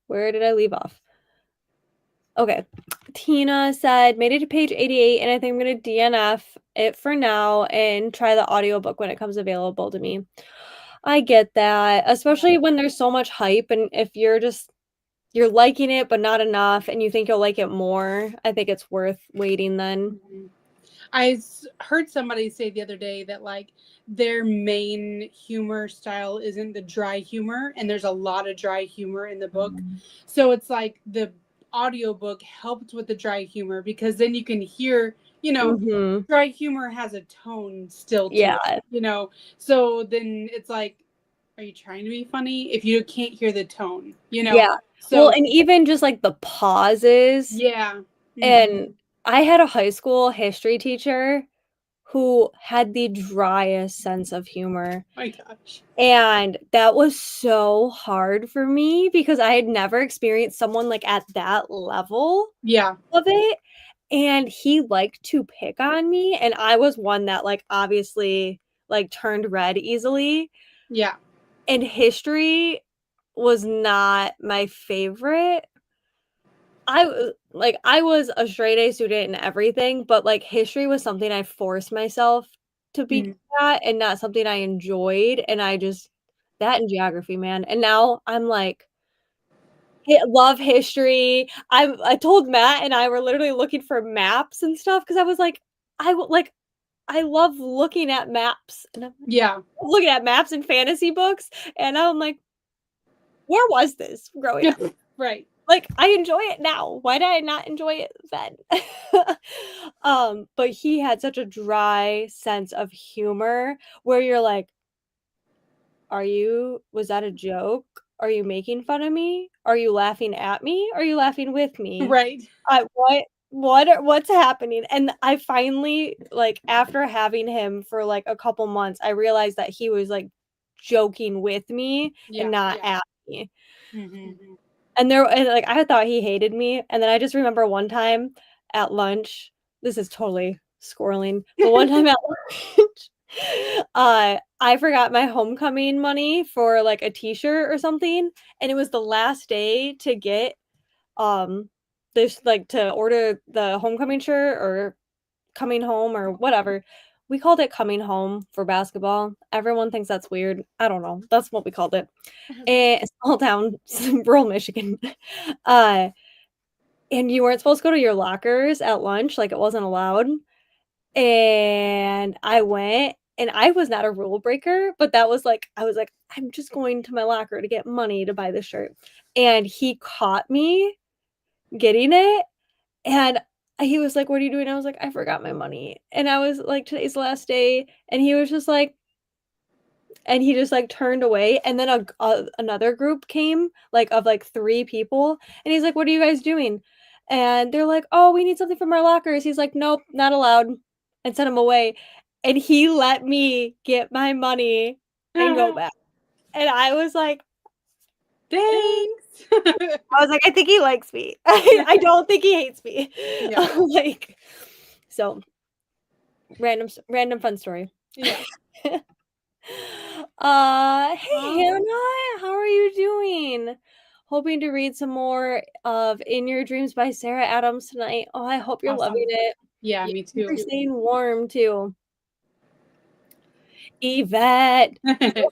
Where did I leave off? Okay. Tina said, made it to page 88, and I think I'm going to DNF it for now and try the audiobook when it comes available to me. I get that, especially when there's so much hype, and if you're liking it but not enough and you think you'll like it more, I think it's worth waiting then. I heard somebody say the other day that like their main humor style isn't the dry humor, and there's a lot of dry humor in the book. So it's like the audiobook helped with the dry humor because then you can hear, dry humor has a tone still to it, so then it's like, are you trying to be funny if you can't hear the tone, So, well, and even just like the pauses. And I had a high school history teacher who had the driest sense of humor. Oh my gosh. And that was so hard for me because I had never experienced someone like at that level of it. And he liked to pick on me. And I was one that like obviously like turned red easily. Yeah. And history was not my favorite. I was a straight A student in everything, but like history was something I forced myself to be that and not something I enjoyed, and I just that and geography, man, and now I'm like, love history. I told Matt and I were literally looking for maps and stuff because I was like, I love looking at maps, and I'm Yeah. looking at maps in fantasy books, and I'm like, where was this growing up? Right. Like, I enjoy it now. Why did I not enjoy it then? But he had such a dry sense of humor where you're like, was that a joke? Are you making fun of me? Are you laughing at me? Are you laughing with me? Right. What's happening? And I finally, like, after having him for like a couple months, I realized that he was like joking with me and not at me. Mm-hmm. And like I thought he hated me. And then I just remember one time at lunch, this is totally squirreling, but one time at lunch, I forgot my homecoming money for like a t-shirt or something. And it was the last day to get this like to order the homecoming shirt or coming home or whatever. We called it coming home for basketball. Everyone thinks that's weird. I don't know. That's what we called it. And small town, rural Michigan. Uh, and you weren't supposed to go to your lockers at lunch, like it wasn't allowed. And I went, and I was not a rule breaker, but that was like, I was like, I'm just going to my locker to get money to buy this shirt. And he caught me getting it. And he was like, "What are you doing?" I was like, "I forgot my money." And I was like, "Today's the last day." And he was just like, and he just like turned away. And then another group came, like of like 3 people. And he's like, "What are you guys doing?" And they're like, "Oh, we need something from our lockers." He's like, "Nope, not allowed," and sent him away. And he let me get my money and go back. And I was like, Thanks. I was like, I think he likes me. I don't think he hates me. Yeah. Like, so random fun story. Yeah. Hey Hannah, how are you doing? Hoping to read some more of In Your Dreams by Sarah Adams tonight. Oh, I hope you're Awesome. loving it. Yeah, me too. You're staying warm too. Yvette,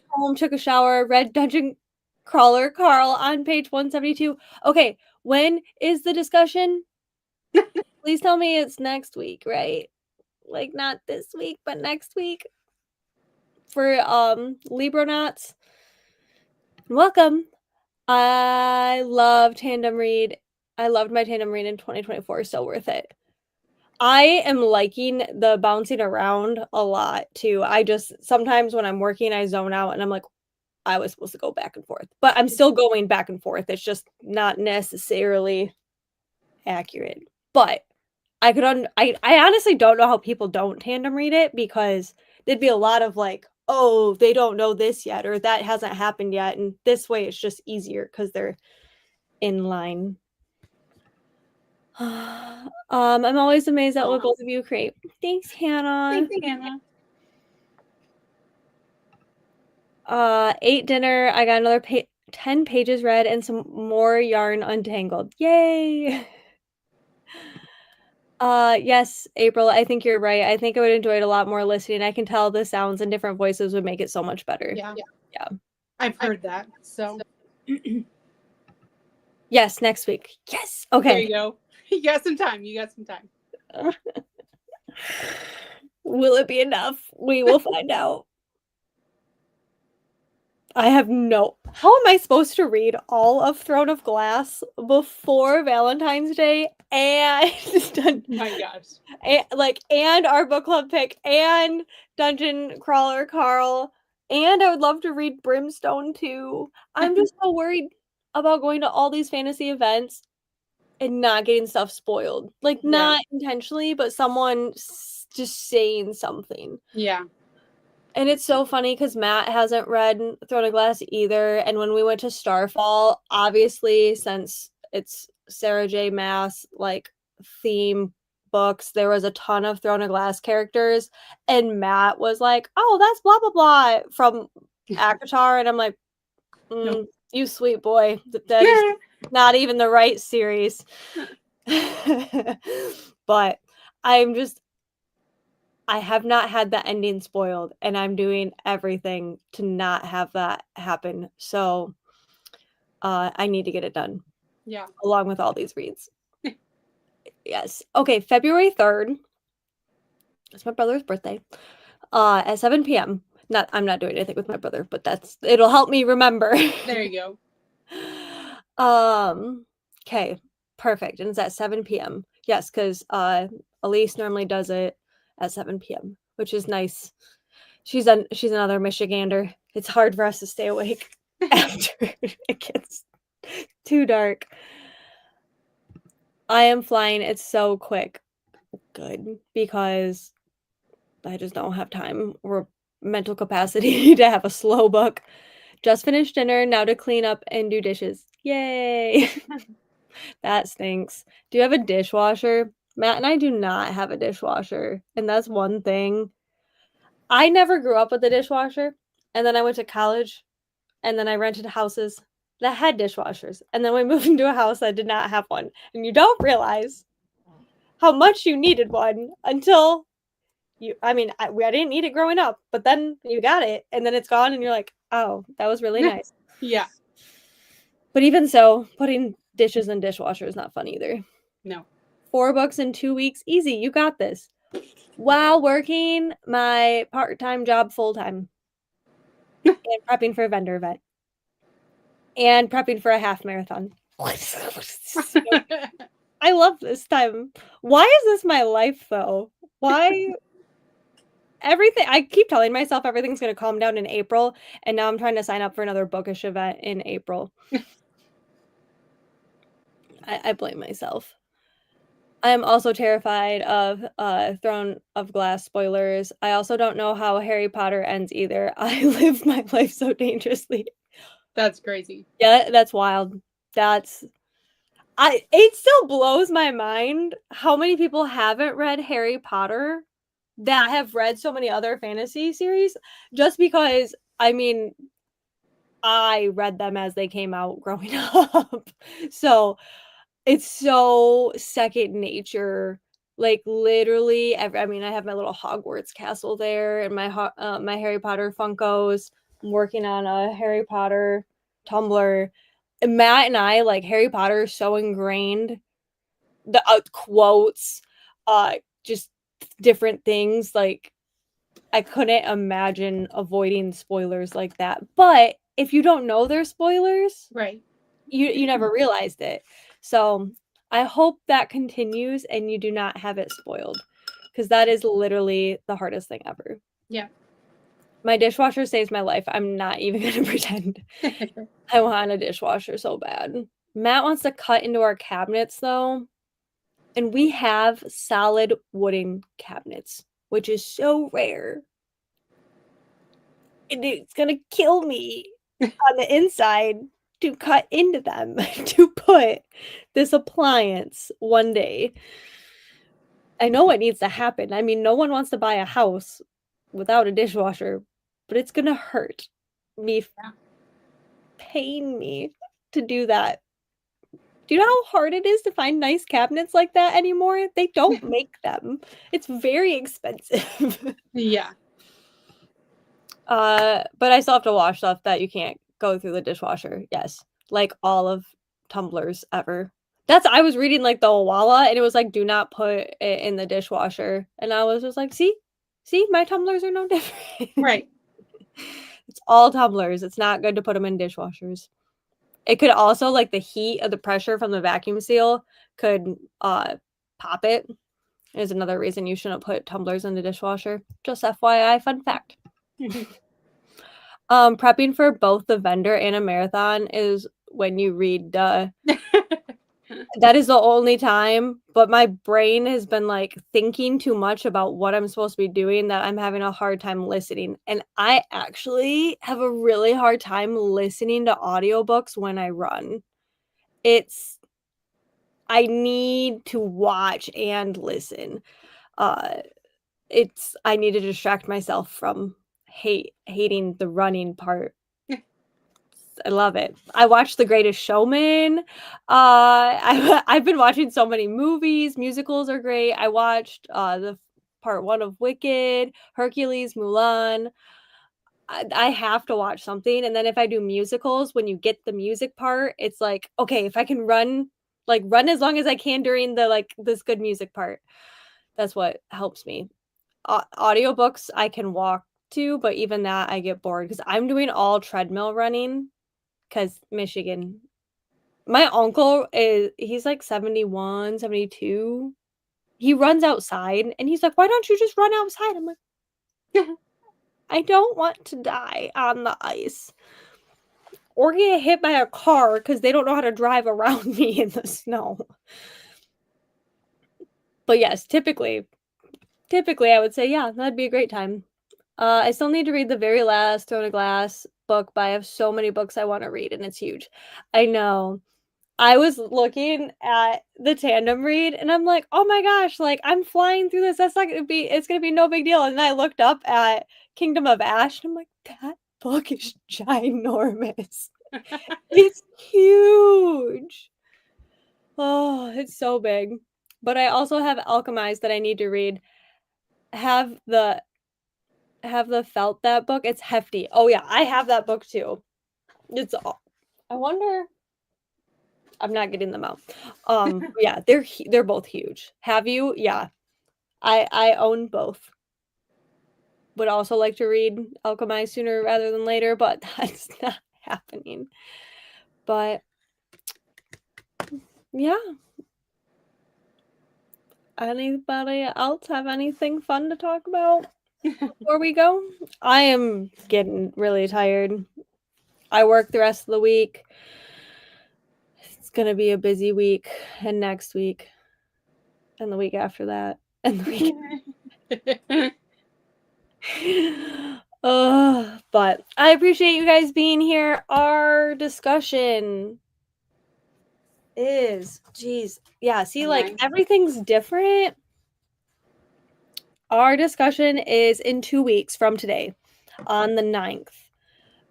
home, took a shower, read Dungeon Crawler Carl on page 172. Okay, when is the discussion? Please tell me it's next week, right? Like not this week, but next week for Libronauts. Welcome. I love tandem read. I loved my tandem read in 2024. So worth it. I am liking the bouncing around a lot too. I just sometimes when I'm working, I zone out and I'm like, I was supposed to go back and forth, but I'm still going back and forth. It's just not necessarily accurate. But I honestly don't know how people don't tandem read it because there'd be a lot of like, oh, they don't know this yet or that hasn't happened yet. And this way it's just easier because they're in line. I'm always amazed at what both of you create. Thanks, Hannah. Thanks, Hannah. Ate dinner. I got another 10 pages read and some more yarn untangled. Yay! Yes, April, I think you're right. I think I would enjoy it a lot more listening. I can tell the sounds and different voices would make it so much better. Yeah. Yeah. I've heard that. So Yes, next week. Yes. Okay. there you go. You got some time. Will it be enough? We will find out. I have no. How am I supposed to read all of Throne of Glass before Valentine's Day and My gosh. and our book club pick and Dungeon Crawler Carl, and I would love to read Brimstone too. I'm just so worried about going to all these fantasy events and not getting stuff spoiled. Like not intentionally, but someone just saying something. Yeah. And it's so funny because Matt hasn't read Throne of Glass either. And when we went to Starfall, obviously, since it's Sarah J. Maas like theme books, there was a ton of Throne of Glass characters. And Matt was like, "Oh, that's blah blah blah from ACOTAR," and I'm like, Nope. "You sweet boy, that is not even the right series." But I'm just I have not had the ending spoiled, and I'm doing everything to not have that happen. So, I need to get it done Yeah. along with all these reads. Yes. Okay, February 3rd. It's my brother's birthday. At 7 p.m. I'm not doing anything with my brother, but it'll help me remember. There you Okay, perfect. And it's at 7 p.m. Yes, because Elise normally does it at 7 p.m., which is nice. She's another Michigander. It's hard for us to stay awake after it gets too dark. I am flying. It's so quick. Good, because I just don't have time or mental capacity to have a slow book. Just finished dinner, now to clean up and do dishes. Yay! That stinks. Do you have a dishwasher? Matt and I do not have a dishwasher, and that's one thing. I never grew up with a dishwasher, and then I went to college, and then I rented houses that had dishwashers, and then we moved into a house that did not have one, and you don't realize how much you needed one until I didn't need it growing up, but then you got it, and then it's gone, and you're like, oh, that was really go. nice. Yeah. But even so, putting dishes in dishwasher is not fun either. No. 4 books in 2 weeks, easy, you got this. While working my part-time job full-time. And prepping for a vendor event. And prepping for a half marathon. I love this time. Why is this my life, though? Why? Everything, I keep telling myself everything's going to calm down in April, and now I'm trying to sign up for another bookish event in April. I blame myself. I'm also terrified of Throne of Glass spoilers. I also don't know how Harry Potter ends either. I live my life so dangerously. That's crazy. Yeah, that's wild. It still blows my mind how many people haven't read Harry Potter that have read so many other fantasy series, just because, I mean, I read them as they came out growing up. So it's so second nature. Like, literally, I have my little Hogwarts castle there, and my Harry Potter Funkos. I'm working on a Harry Potter Tumblr. And Matt and I, like, Harry Potter is so ingrained. The quotes, just different things. Like, I couldn't imagine avoiding spoilers like that. But if you don't know they're spoilers, Right. you never realized it. So I hope that continues and you do not have it spoiled, because that is literally the hardest thing ever. Yeah. My dishwasher saves my life. I'm not even going to pretend. I want a dishwasher so bad. Matt wants to cut into our cabinets, though. And we have solid wooden cabinets, which is so rare. And it's going to kill me on the inside to cut into them to put this appliance one day. I know what needs to happen. I mean, no one wants to buy a house without a dishwasher, but it's going to hurt me, pain me to do that. Do you know how hard it is to find nice cabinets like that anymore? They don't make them. It's very expensive. Yeah. But I still have to wash stuff that you can't go through the dishwasher. Yes. Like all of Tumblr's ever. I was reading like the Owala, and it was like, do not put it in the dishwasher. And I was just like, see, my Tumblrs are no different. Right. It's all Tumblrs. It's not good to put them in dishwashers. It could also, like, the heat of the pressure from the vacuum seal could pop it. Is another reason you shouldn't put tumblers in the dishwasher. Just FYI, fun fact. Prepping for both the vendor and a marathon is when you read that is the only time, but my brain has been like thinking too much about what I'm supposed to be doing that I'm having a hard time listening. And I actually have a really hard time listening to audiobooks when I run. I need to watch and listen. I need to distract myself from hating the running part. I love it. I watched The Greatest Showman. I've been watching so many movies. Musicals are great. I watched the part 1 of Wicked, Hercules, Mulan. I have to watch something, and then if I do musicals, when you get the music part, it's like, okay, if I can run as long as I can during the, this good music part. That's what helps me. Audiobooks I can walk to, but even that I get bored because I'm doing all treadmill running because Michigan. My uncle he's like 71, 72. He runs outside and he's like, "Why don't you just run outside?" I'm like, I don't want to die on the ice or get hit by a car because they don't know how to drive around me in the snow. But yes, typically I would say, yeah, that'd be a great time. I still need to read the very last Throne of Glass book, but I have so many books I want to read, and it's huge. I know. I was looking at the tandem read, and I'm like, oh my gosh, like I'm flying through this. It's gonna be no big deal. And then I looked up at Kingdom of Ash, and I'm like, that book is ginormous. It's huge. Oh, it's so big. But I also have Alchemized that I need to read. Have the Felt that book. It's hefty. Oh yeah, I have that book too. I wonder. I'm not getting them out. Yeah, they're both huge. Have you? Yeah, I own both. Would also like to read Alchemize sooner rather than later, but that's not happening. But yeah. Anybody else have anything fun to talk about before we go? I am getting really tired. I work the rest of the week. It's gonna be a busy week, and next week, and the week after that, and the week. But I appreciate you guys being here. Our discussion is, yeah, see, like everything's different. Our discussion is in 2 weeks from today, on the 9th,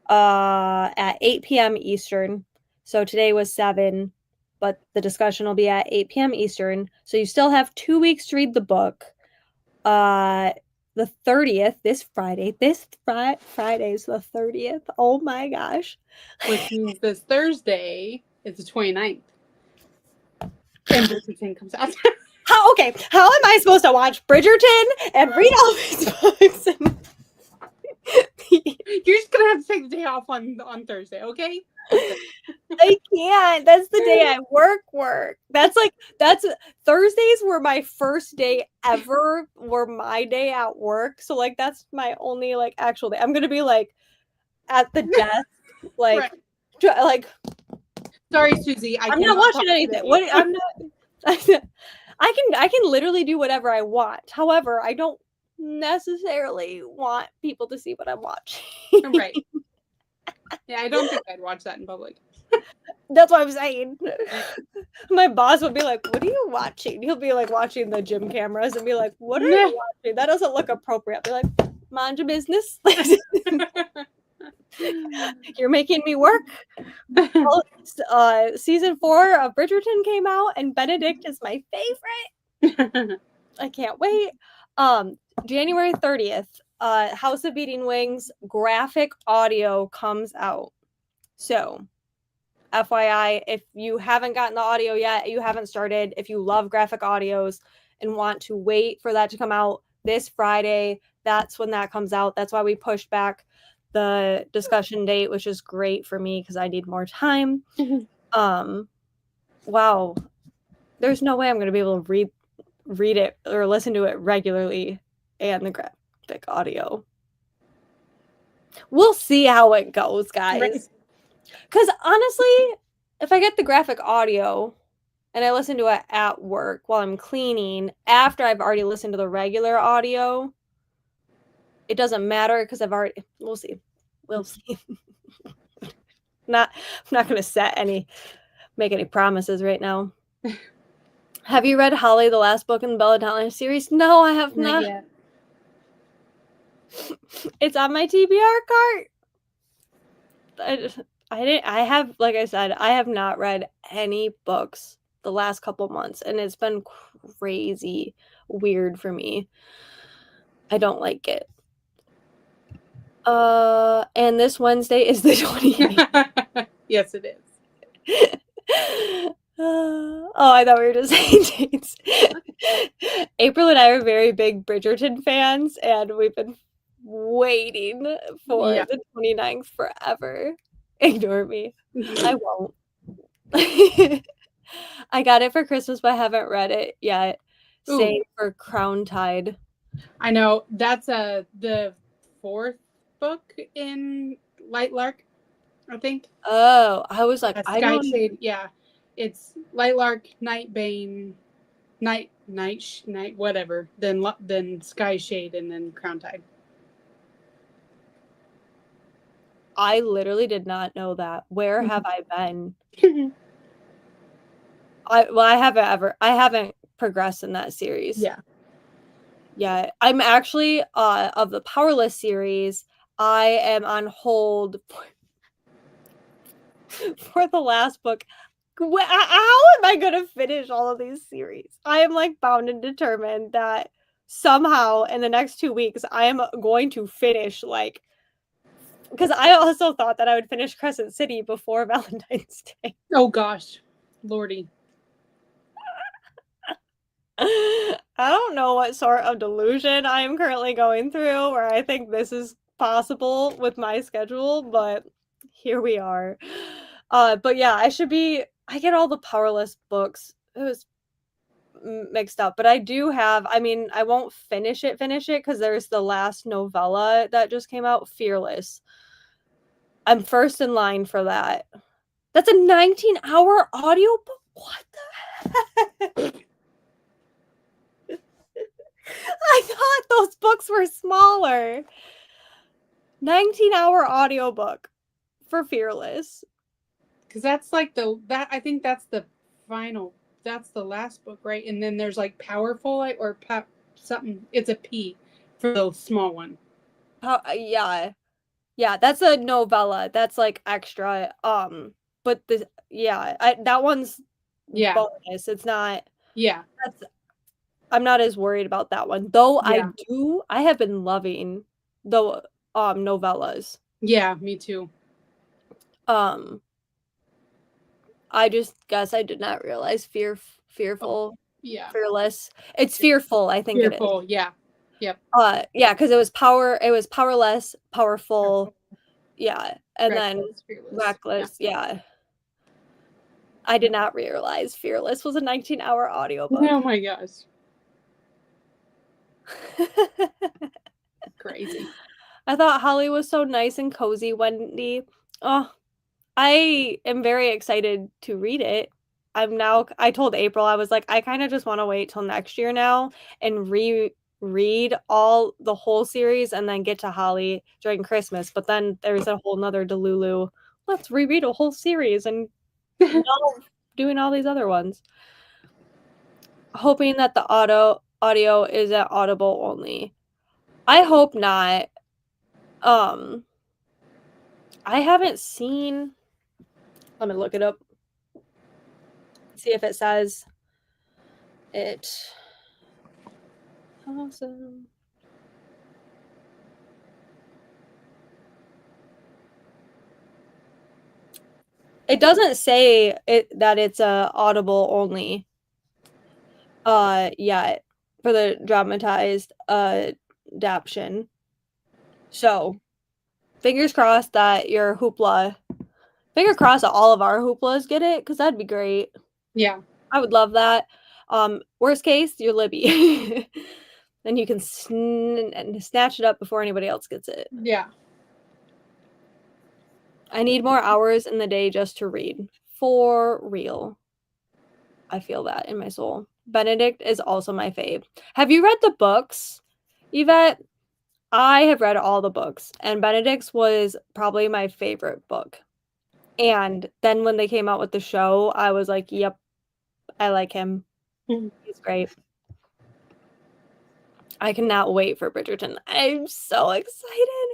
at 8 p.m. Eastern. So today was 7, but the discussion will be at 8 p.m. Eastern. So you still have 2 weeks to read the book. The 30th, this Friday. Friday's the 30th. Oh my gosh. Which means this Thursday is the 29th. And Bridgerton comes out. How am I supposed to watch Bridgerton and read all these books? You're just gonna have to take the day off on Thursday, okay? I can't. That's the day I work. That's Thursdays were my first day ever, were my day at work. So like that's my only like actual day. I'm gonna be like at the desk, like right. like sorry, Susie. I'm not watching anything. I'm not I can literally do whatever I want. However, I don't necessarily want people to see what I'm watching. Right. Yeah, I don't think I'd watch that in public. That's what I'm saying. My boss would be like, "What are you watching?" He'll be like watching the gym cameras and be like, "What are you watching? That doesn't look appropriate." I'll be like, "Mind your business." You're making me work. Season 4 of Bridgerton came out, and Benedict is my favorite. I can't wait. January 30th, House of Beating Wings graphic audio comes out. So, FYI, if you haven't gotten the audio yet, you haven't started, if you love graphic audios and want to wait for that to come out this Friday, that's when that comes out. That's why we pushed back the discussion date, which is great for me because I need more time. Wow. There's no way I'm going to be able to read it or listen to it regularly and the graphic audio. We'll see how it goes, guys. Because honestly, if I get the graphic audio and I listen to it at work while I'm cleaning, after I've already listened to the regular audio, it doesn't matter because we'll see. We'll see. I'm not going to make any promises right now. Have you read Holly, the last book in the Belladonna series? No, I have not. Yet. It's on my TBR cart. I have, like I said, I have not read any books the last couple months, and it's been crazy weird for me. I don't like it. And this Wednesday is the 28th. Yes, it is. Oh, I thought we were just saying dates. April and I are very big Bridgerton fans, and we've been waiting for Yeah. the 29th forever. Ignore me. I won't. I got it for Christmas, but I haven't read it yet. Ooh. Same for Crown Tide. I know that's the 4th book in Light Lark, I think. Oh, I was like, I Sky don't. Shade, yeah. It's Light Lark, Nightbane, Night, whatever. Then Sky Shade, and then Crown Tide. I literally did not know that. Where have I been? I haven't progressed in that series. Yeah. Yeah, I'm actually of the Powerless series, I am on hold for the last book. How am I gonna finish all of these series? I am like bound and determined that somehow in the next 2 weeks I am going to finish, like, because I also thought that I would finish Crescent City before Valentine's Day. Oh gosh, Lordy. I don't know what sort of delusion I am currently going through where I think this is possible with my schedule, but here we are. But yeah, I get all the Powerless books. It was mixed up, but I do have, I mean, I won't finish it because there's the last novella that just came out, Fearless. I'm first in line for that. That's a 19-hour audiobook. What the heck? I thought those books were smaller. 19-hour audiobook for Fearless. Because that's like I think that's the final, that's the last book, right? And then there's like Powerful, or something. It's a P for the small one. Yeah. Yeah, that's a novella. That's like extra. But that one's bonus. It's not. Yeah. I'm not as worried about that one. Though Yeah. I have been loving the novellas. Yeah, me too. I just guess I did not realize fearful. Yeah. Fearless. It's fearful, I think Fearful, it is. yeah. Yep. Yeah, because it was powerless, powerful. Yeah. And Reckless, then Fearless. reckless. Yeah. I did not realize Fearless was a 19-hour audiobook. Oh my gosh. Crazy. I thought Holly was so nice and cozy, Wendy. Oh, I am very excited to read it. I told April, I was like, I kind of just want to wait till next year now and read the whole series and then get to Holly during Christmas. But then there's a whole nother Delulu. Let's reread a whole series and doing all these other ones. Hoping that the audio is at Audible only. I hope not. I haven't seen. Let me look it up. See if it says it. Awesome. It doesn't say that it's Audible only. Yet for the dramatized adaptation. So, fingers crossed that your hoopla. Fingers crossed that all of our hooplas get it, because that'd be great. Yeah. I would love that. Worst case, you're Libby. Then you can snatch it up before anybody else gets it. Yeah. I need more hours in the day just to read. For real. I feel that in my soul. Benedict is also my fave. Have you read the books, Yvette? I have read all the books, and Benedict's was probably my favorite book. And then when they came out with the show, I was like, yep, I like him. He's great. I cannot wait for Bridgerton. I'm so excited.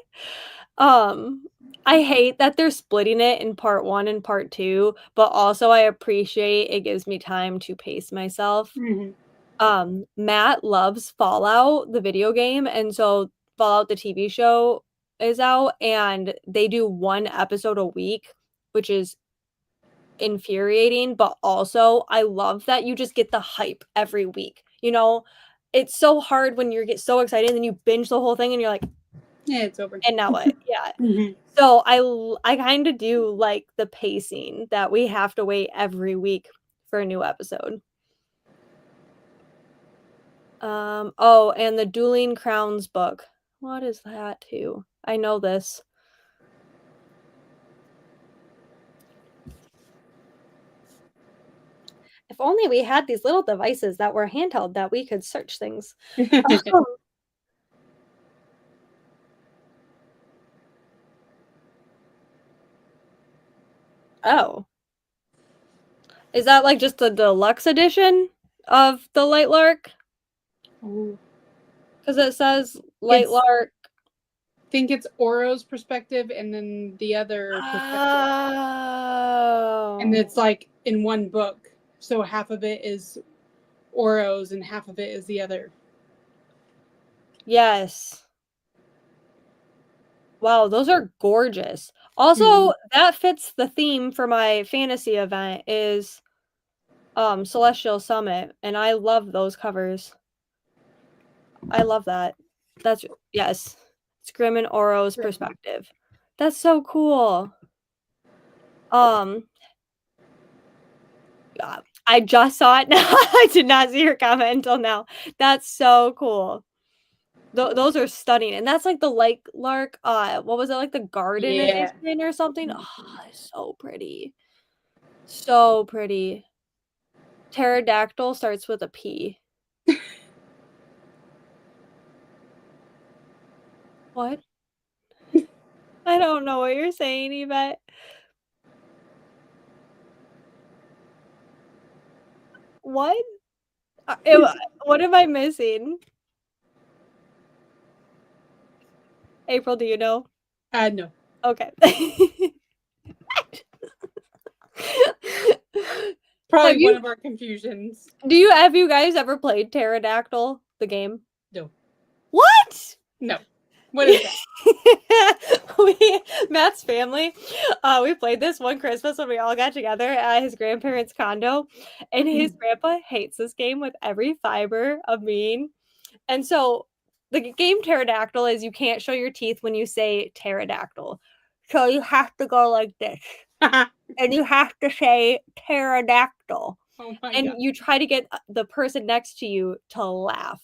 I hate that they're splitting it in part 1 and part 2, but also I appreciate it gives me time to pace myself. Mm-hmm. Matt loves Fallout, the video game, and so Fallout, the TV show, is out, and they do 1 episode a week, which is infuriating, but also I love that you just get the hype every week. You know, it's so hard when you get so excited and then you binge the whole thing and you're like, Yeah, it's over. and now what? Yeah. Mhm. So I kind of do like the pacing that we have to wait every week for a new episode. Oh, and the Dueling Crowns book. What is that too? I know this. If only we had these little devices that were handheld that we could search things. Oh. Is that like just the deluxe edition of the Light Lark? Ooh. Because it says Light Lark. I think it's Oro's perspective and then the other perspective. Oh. And it's like in one book. So half of it is Oro's and half of it is the other. Yes. Wow, those are gorgeous. Also, that fits the theme for my fantasy event is Celestial Summit, and I love those covers. I love that. That's yes. It's Grimm and Oro's perspective. That's so cool. I just saw it now. I did not see your comment until now. That's so cool. Those are stunning, and that's like the Light Lark. What was it, like the garden edition or something? Oh, it's so pretty, so pretty. Pterodactyl starts with a P. What? I don't know what you're saying, Yvette. What? What am I missing? April, do you know? No. Okay. Probably one of our confusions. Have you guys ever played Pterodactyl, the game? No. What? No. What is that? Matt's family, we played this one Christmas when we all got together at his grandparents' condo, and his grandpa hates this game with every fiber of being. And so the game Pterodactyl is you can't show your teeth when you say pterodactyl. So you have to go like this. And you have to say pterodactyl. Oh my and God. You try to get the person next to you to laugh.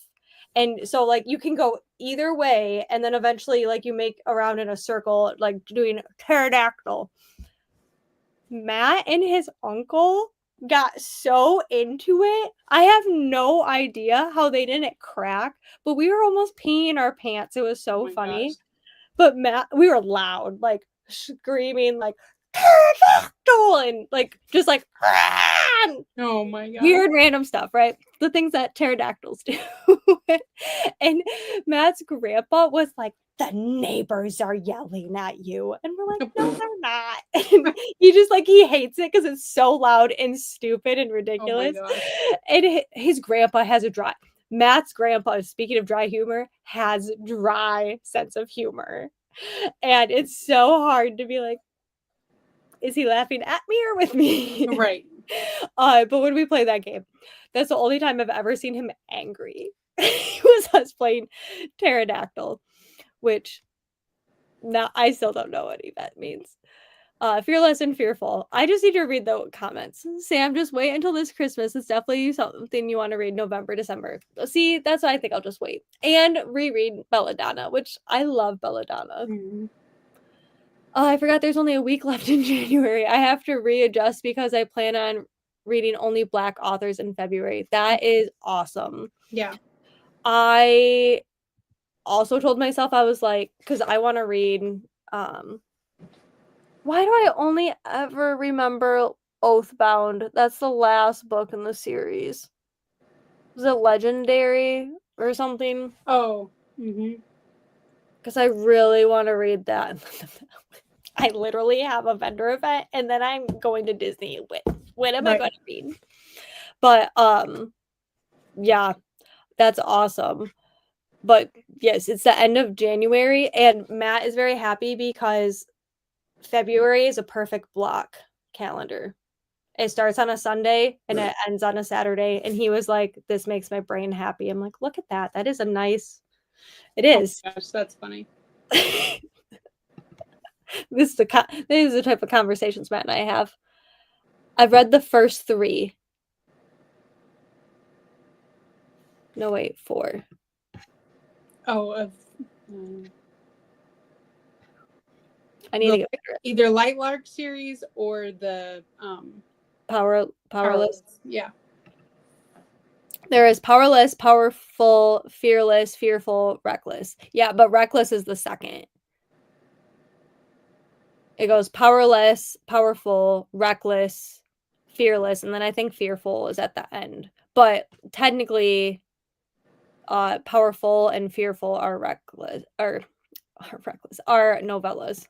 And so like you can go either way, and then eventually like you make around in a circle, like doing pterodactyl. Matt and his uncle got so into it. I have no idea how they didn't crack, but we were almost peeing our pants. It was so funny. Gosh. But Matt, we were loud, like screaming, like pterodactyl, and like just like oh my God. Weird random stuff, right? The things that pterodactyls do. And Matt's grandpa was like, the neighbors are yelling at you. And we're like, no, they're not. And he just like, he hates it because it's so loud and stupid and ridiculous. Oh my gosh. And his grandpa has Matt's grandpa, speaking of dry humor, has dry sense of humor. And it's so hard to be like, is he laughing at me or with me? Right. But when we play that game, that's the only time I've ever seen him angry. It was us playing Pterodactyl, which now I still don't know what that means. Fearless and fearful. I just need to read the comments. Sam, just wait until this Christmas. It's definitely something you want to read November, December. See, that's why I think I'll just wait. And reread Belladonna, which I love Belladonna. Mm-hmm. I forgot there's only a week left in January. I have to readjust because I plan on reading only Black authors in February. That is awesome. Yeah. I also told myself, I was like, because I want to read, why do I only ever remember Oathbound? That's the last book in the series. Was it Legendary or something? Oh. Mm-hmm. Because I really want to read that. I literally have a vendor event, and then I'm going to Disney. When am I going to read? But Yeah, that's awesome. But yes, it's the end of January, and Matt is very happy because February is a perfect block calendar. It starts on a Sunday and it ends on a Saturday. And he was like, "This makes my brain happy." I'm like, "Look at that. That is a nice." It is. Oh gosh, that's funny. This is the type of conversations Matt and I have. I've read the first 3. No, wait, 4. Oh, of I need to get either Lightlark series or the Powerless. Yeah. There is Powerless, Powerful, Fearless, Fearful, Reckless. Yeah, but Reckless is the second. It goes Powerless, Powerful, Reckless, Fearless, and then I think Fearful is at the end. But technically, Powerful and Fearful are reckless are novellas.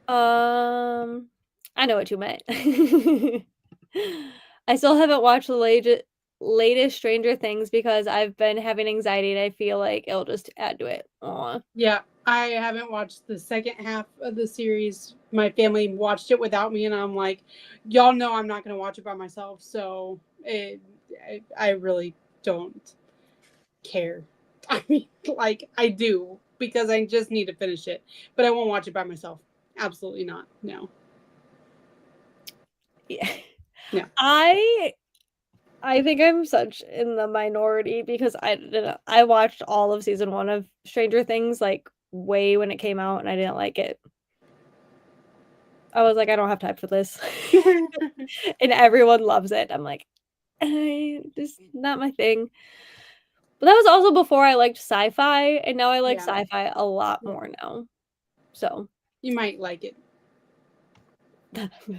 I know what you meant. I still haven't watched the latest Stranger Things because I've been having anxiety and I feel like it'll just add to it. Aw. Yeah, I haven't watched the second half of the series. My family watched it without me, and I'm like, y'all know I'm not going to watch it by myself, so I really don't care. I mean, like, I do, because I just need to finish it, but I won't watch it by myself. Absolutely not. No. Yeah. No. I think I'm such in the minority because I watched all of season 1 of Stranger Things like way when it came out and I didn't like it. I was like, I don't have time for this. And everyone loves it. I'm like, just not my thing. But that was also before I liked sci-fi, and now I like Yeah. sci-fi a lot more now. So You might like it.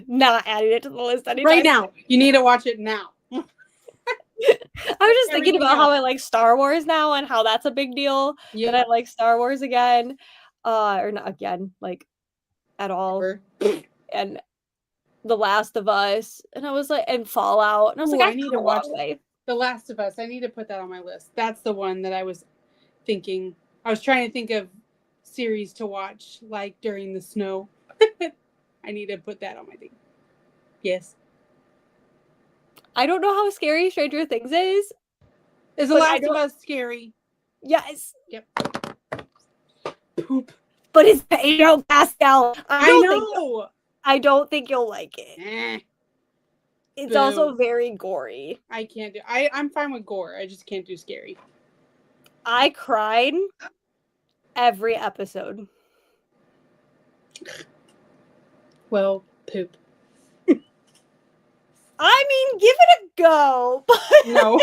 not adding it to the list anytime. Right now. You need to watch it now. I was just thinking about how I like Star Wars now and how that's a big deal. Yep. That I like Star Wars again. Or not again, like at all. And The Last of Us. And I was like, and Fallout. And I was like, I need to watch away. The Last of Us. I need to put that on my list. That's the one that I was thinking. I was trying to think of series to watch like during the snow. I need to put that on my thing. Yes. I don't know how scary Stranger Things is. Is The Last of Us scary? Yes. Yep. Poop. But it's Pedro Pascal. I know. I don't think you'll like it. It's Boo. also very gory. I can't do. I'm fine with gore. I just can't do scary. I cried every episode. Well, poop. I mean, give it a go. No.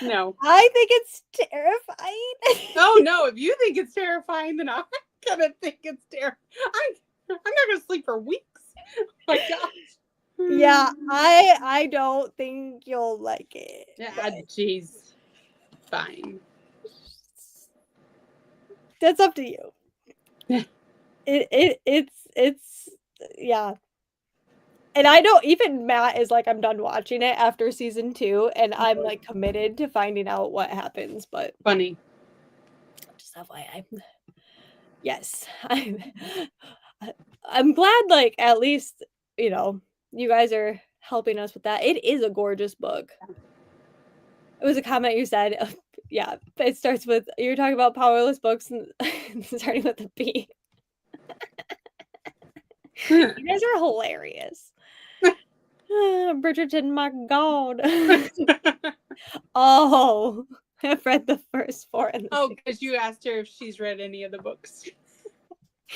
No. I think it's terrifying. Oh no! If you think it's terrifying, then I'm gonna think it's terrifying. I'm not gonna sleep for weeks. Oh my gosh. Yeah, I don't think you'll like it. Yeah, jeez. Fine. That's up to you. It's yeah. And I know even Matt is like, I'm done watching it after season 2, and I'm like committed to finding out what happens, but funny. Just FYI. Yes. I'm glad like at least, you know, you guys are helping us with that. It is a gorgeous book. It was a comment you said. Yeah, it starts with you're talking about powerless books and starting with a B. You guys are hilarious. Bridgerton, my God. Oh, I've read the first 4. Because you asked her if she's read any of the books.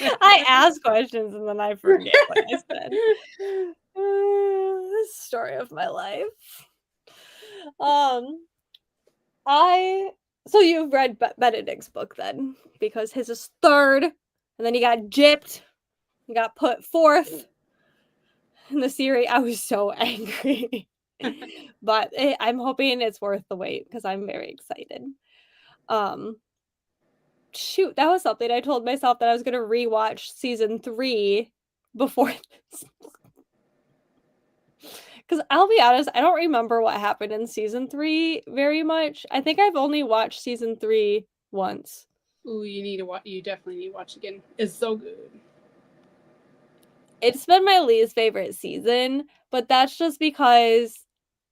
I ask questions and then I forget what I said. This story of my life. So you've read Benedict's book then, because his is 3rd, and then he got gypped. He got put 4th in the series. I was so angry. But I'm hoping it's worth the wait because I'm very excited. Shoot, that was something I told myself that I was going to rewatch season 3 before this. Because I'll be honest, I don't remember what happened in season 3 very much. I think I've only watched season 3 once. Ooh, you need to watch. You definitely need to watch again. It's so good. It's been my least favorite season, but that's just because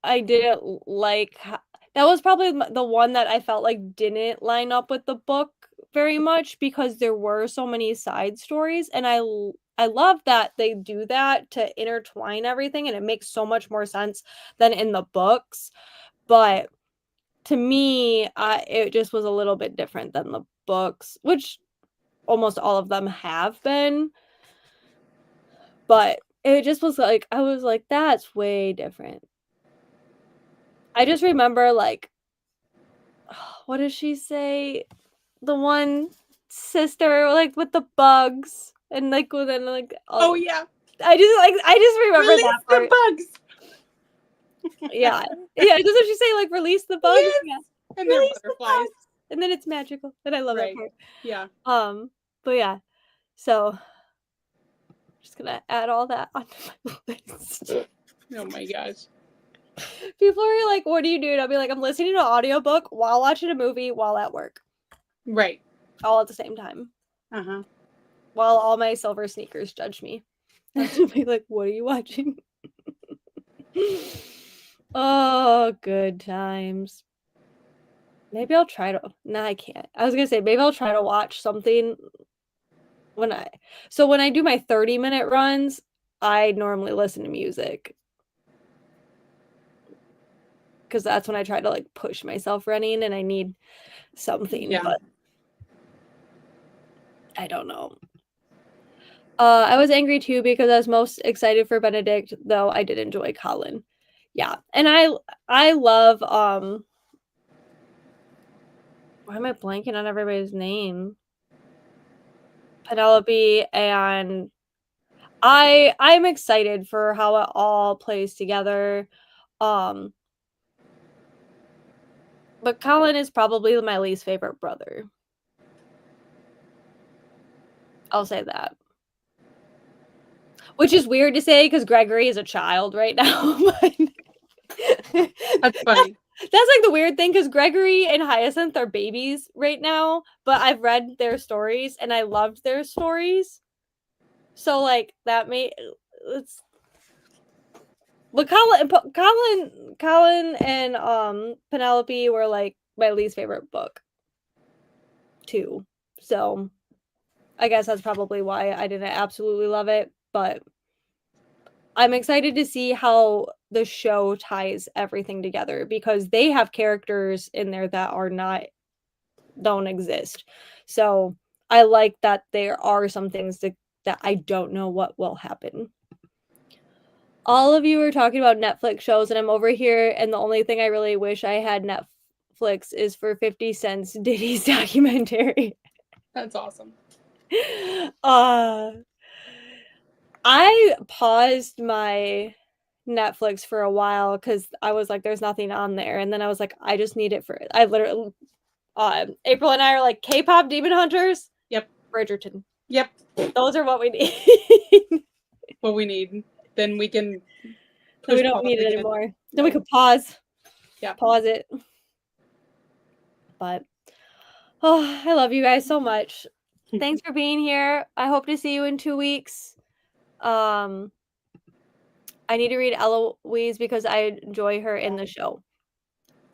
I didn't like that was probably the one that I felt like didn't line up with the book very much because there were so many side stories, and I love that they do that to intertwine everything, and it makes so much more sense than in the books. But to me, it just was a little bit different than the books, which almost all of them have been. But it just was like, I was like, that's way different. I just remember, like, what does she say? The one sister, like, with the bugs, and like, then like, Oh yeah. I just remember Release that the part. bugs. Yeah, yeah. Doesn't she say like, release the bugs? Yes. Yeah, And they're release the butterflies. bugs, and then it's magical, and I love that Right. part. Yeah. But yeah, so just gonna add all that onto my list. Oh my gosh. People are like, what do you do? And I'll be like, I'm listening to an audiobook while watching a movie while at work. Right. All at the same time. Uh-huh. While all my silver sneakers judge me. I'll be like, what are you watching? Oh, good times. Maybe I'll try to. No, I can't. I was gonna say maybe I'll try to watch something when I do my 30-minute runs, I normally listen to music. Because that's when I try to like push myself running and I need something, Yeah. but I don't know. I was angry too because I was most excited for Benedict, though I did enjoy Colin. Yeah. And I love why am I blanking on everybody's name? Penelope, and I'm excited for how it all plays together. But Colin is probably my least favorite brother. I'll say that. Which is weird to say because Gregory is a child right now. That's funny. That's like the weird thing because Gregory and Hyacinth are babies right now, but I've read their stories and I loved their stories. So like that made it's but Colin and Penelope were like my least favorite book too. So I guess that's probably why I didn't absolutely love it, but I'm excited to see how the show ties everything together because they have characters in there that don't exist. So I like that there are some things that I don't know what will happen. All of you are talking about Netflix shows, and I'm over here, and the only thing I really wish I had Netflix is for 50 Cent's Diddy's documentary. That's awesome. I paused my Netflix for a while because I was like, there's nothing on there. And then I was like, I just need it I literally, April and I are like, K-pop Demon Hunters. Yep. Bridgerton. Yep. Those are what we need. What we need. Then we can So we don't need it anymore. Then we could pause. Yeah. Pause it. But, oh, I love you guys so much. Thanks for being here. I hope to see you in 2 weeks. I need to read Eloise because I enjoy her in the show.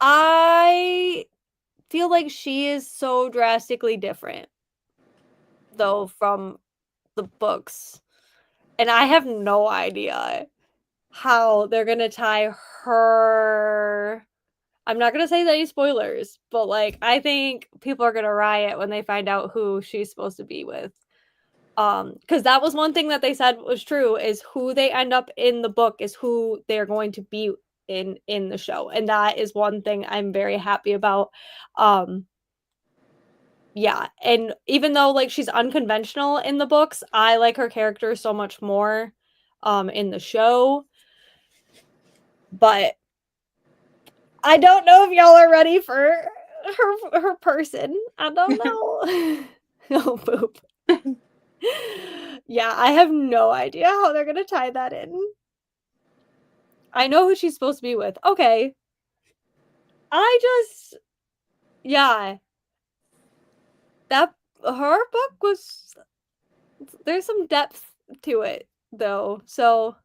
I feel like she is so drastically different, though, from the books. And I have no idea how they're going to tie her. I'm not going to say any spoilers, but like, I think people are going to riot when they find out who she's supposed to be with. Because that was one thing that they said was true is who they end up in the book is who they're going to be in the show, and that is one thing I'm very happy about. Yeah, and even though like she's unconventional in the books, I like her character so much more in the show. But I don't know if y'all are ready for her person. I don't know. Oh, poop. Yeah, I have no idea how they're gonna tie that in. I know who she's supposed to be with. Okay. Yeah. That her book was there's some depth to it though. So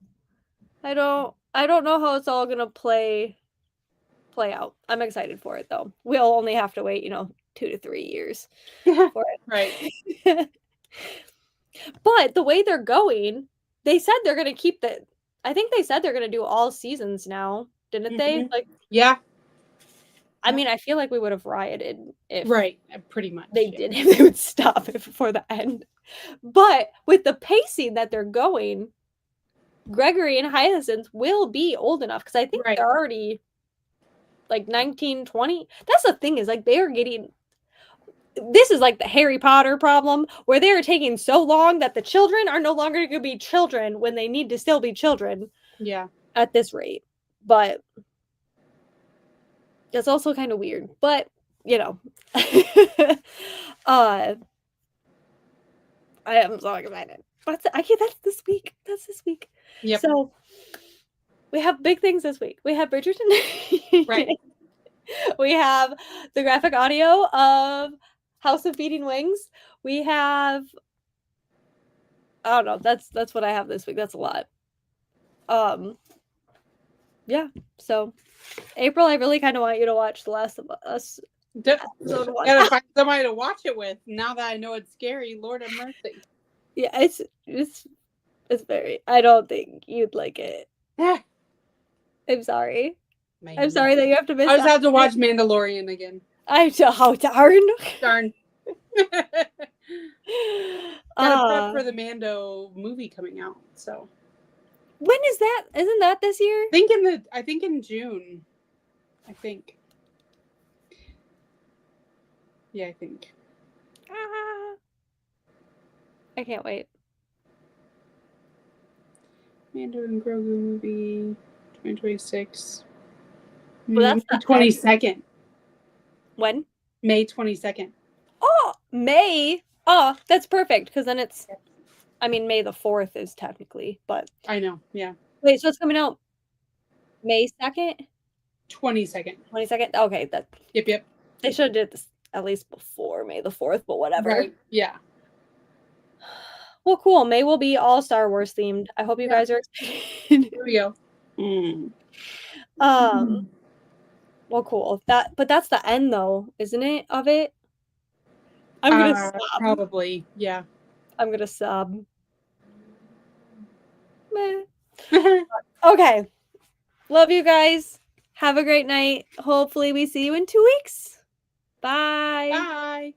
I don't know how it's all gonna play out. I'm excited for it though. We'll only have to wait, 2 to 3 years for it. Right. But the way they're going, they said they're gonna keep the I think they said they're gonna do all seasons now, didn't they? Like, Yeah. I mean, I feel like we would have rioted if Right. Pretty much. they did, if they would stop it before the end. But with the pacing that they're going, Gregory and Hyacinth will be old enough because I think Right. they're already like 19, 20. That's the thing is like they are getting. This is like the Harry Potter problem where they are taking so long that the children are no longer going to be children when they need to still be children. Yeah. At this rate. But that's also kind of weird. But, I am so excited. That's this week. That's this week. Yep. So we have big things this week. We have Bridgerton. Right. We have the graphic audio of House of Feeding Wings. We have I don't know. That's what I have this week. That's a lot. Yeah. So April, I really kind of want you to watch The Last of Us. Episode 1. Gotta find somebody to watch it with. Now that I know it's scary, Lord have mercy. Yeah, it's very. I don't think you'd like it. I'm sorry. Man. I'm sorry that you have to miss. I just have to watch Mandalorian again. I'm so darn. Darn. Gotta prep for the Mando movie coming out. So when is that? Isn't that this year? I think in June. I think. Yeah, I think. I can't wait. Mando and Grogu movie 2026. Well, that's the 22nd. When? May 22nd. Oh, May. Oh, that's perfect because then it's. I mean, May the 4th is technically, but I know. Yeah. wait. So it's coming out May 2nd. 22nd. 22nd. Okay, that. Yep. They should have did this at least before May the 4th, but whatever. Right. Yeah. Well, cool. May will be all Star Wars themed. I hope you guys are excited. Here we go. Well, cool. But that's the end, though, isn't it? Of it. I'm gonna sob. Probably. Yeah. I'm gonna sob. Meh. Okay. Love you guys. Have a great night. Hopefully, we see you in 2 weeks. Bye. Bye.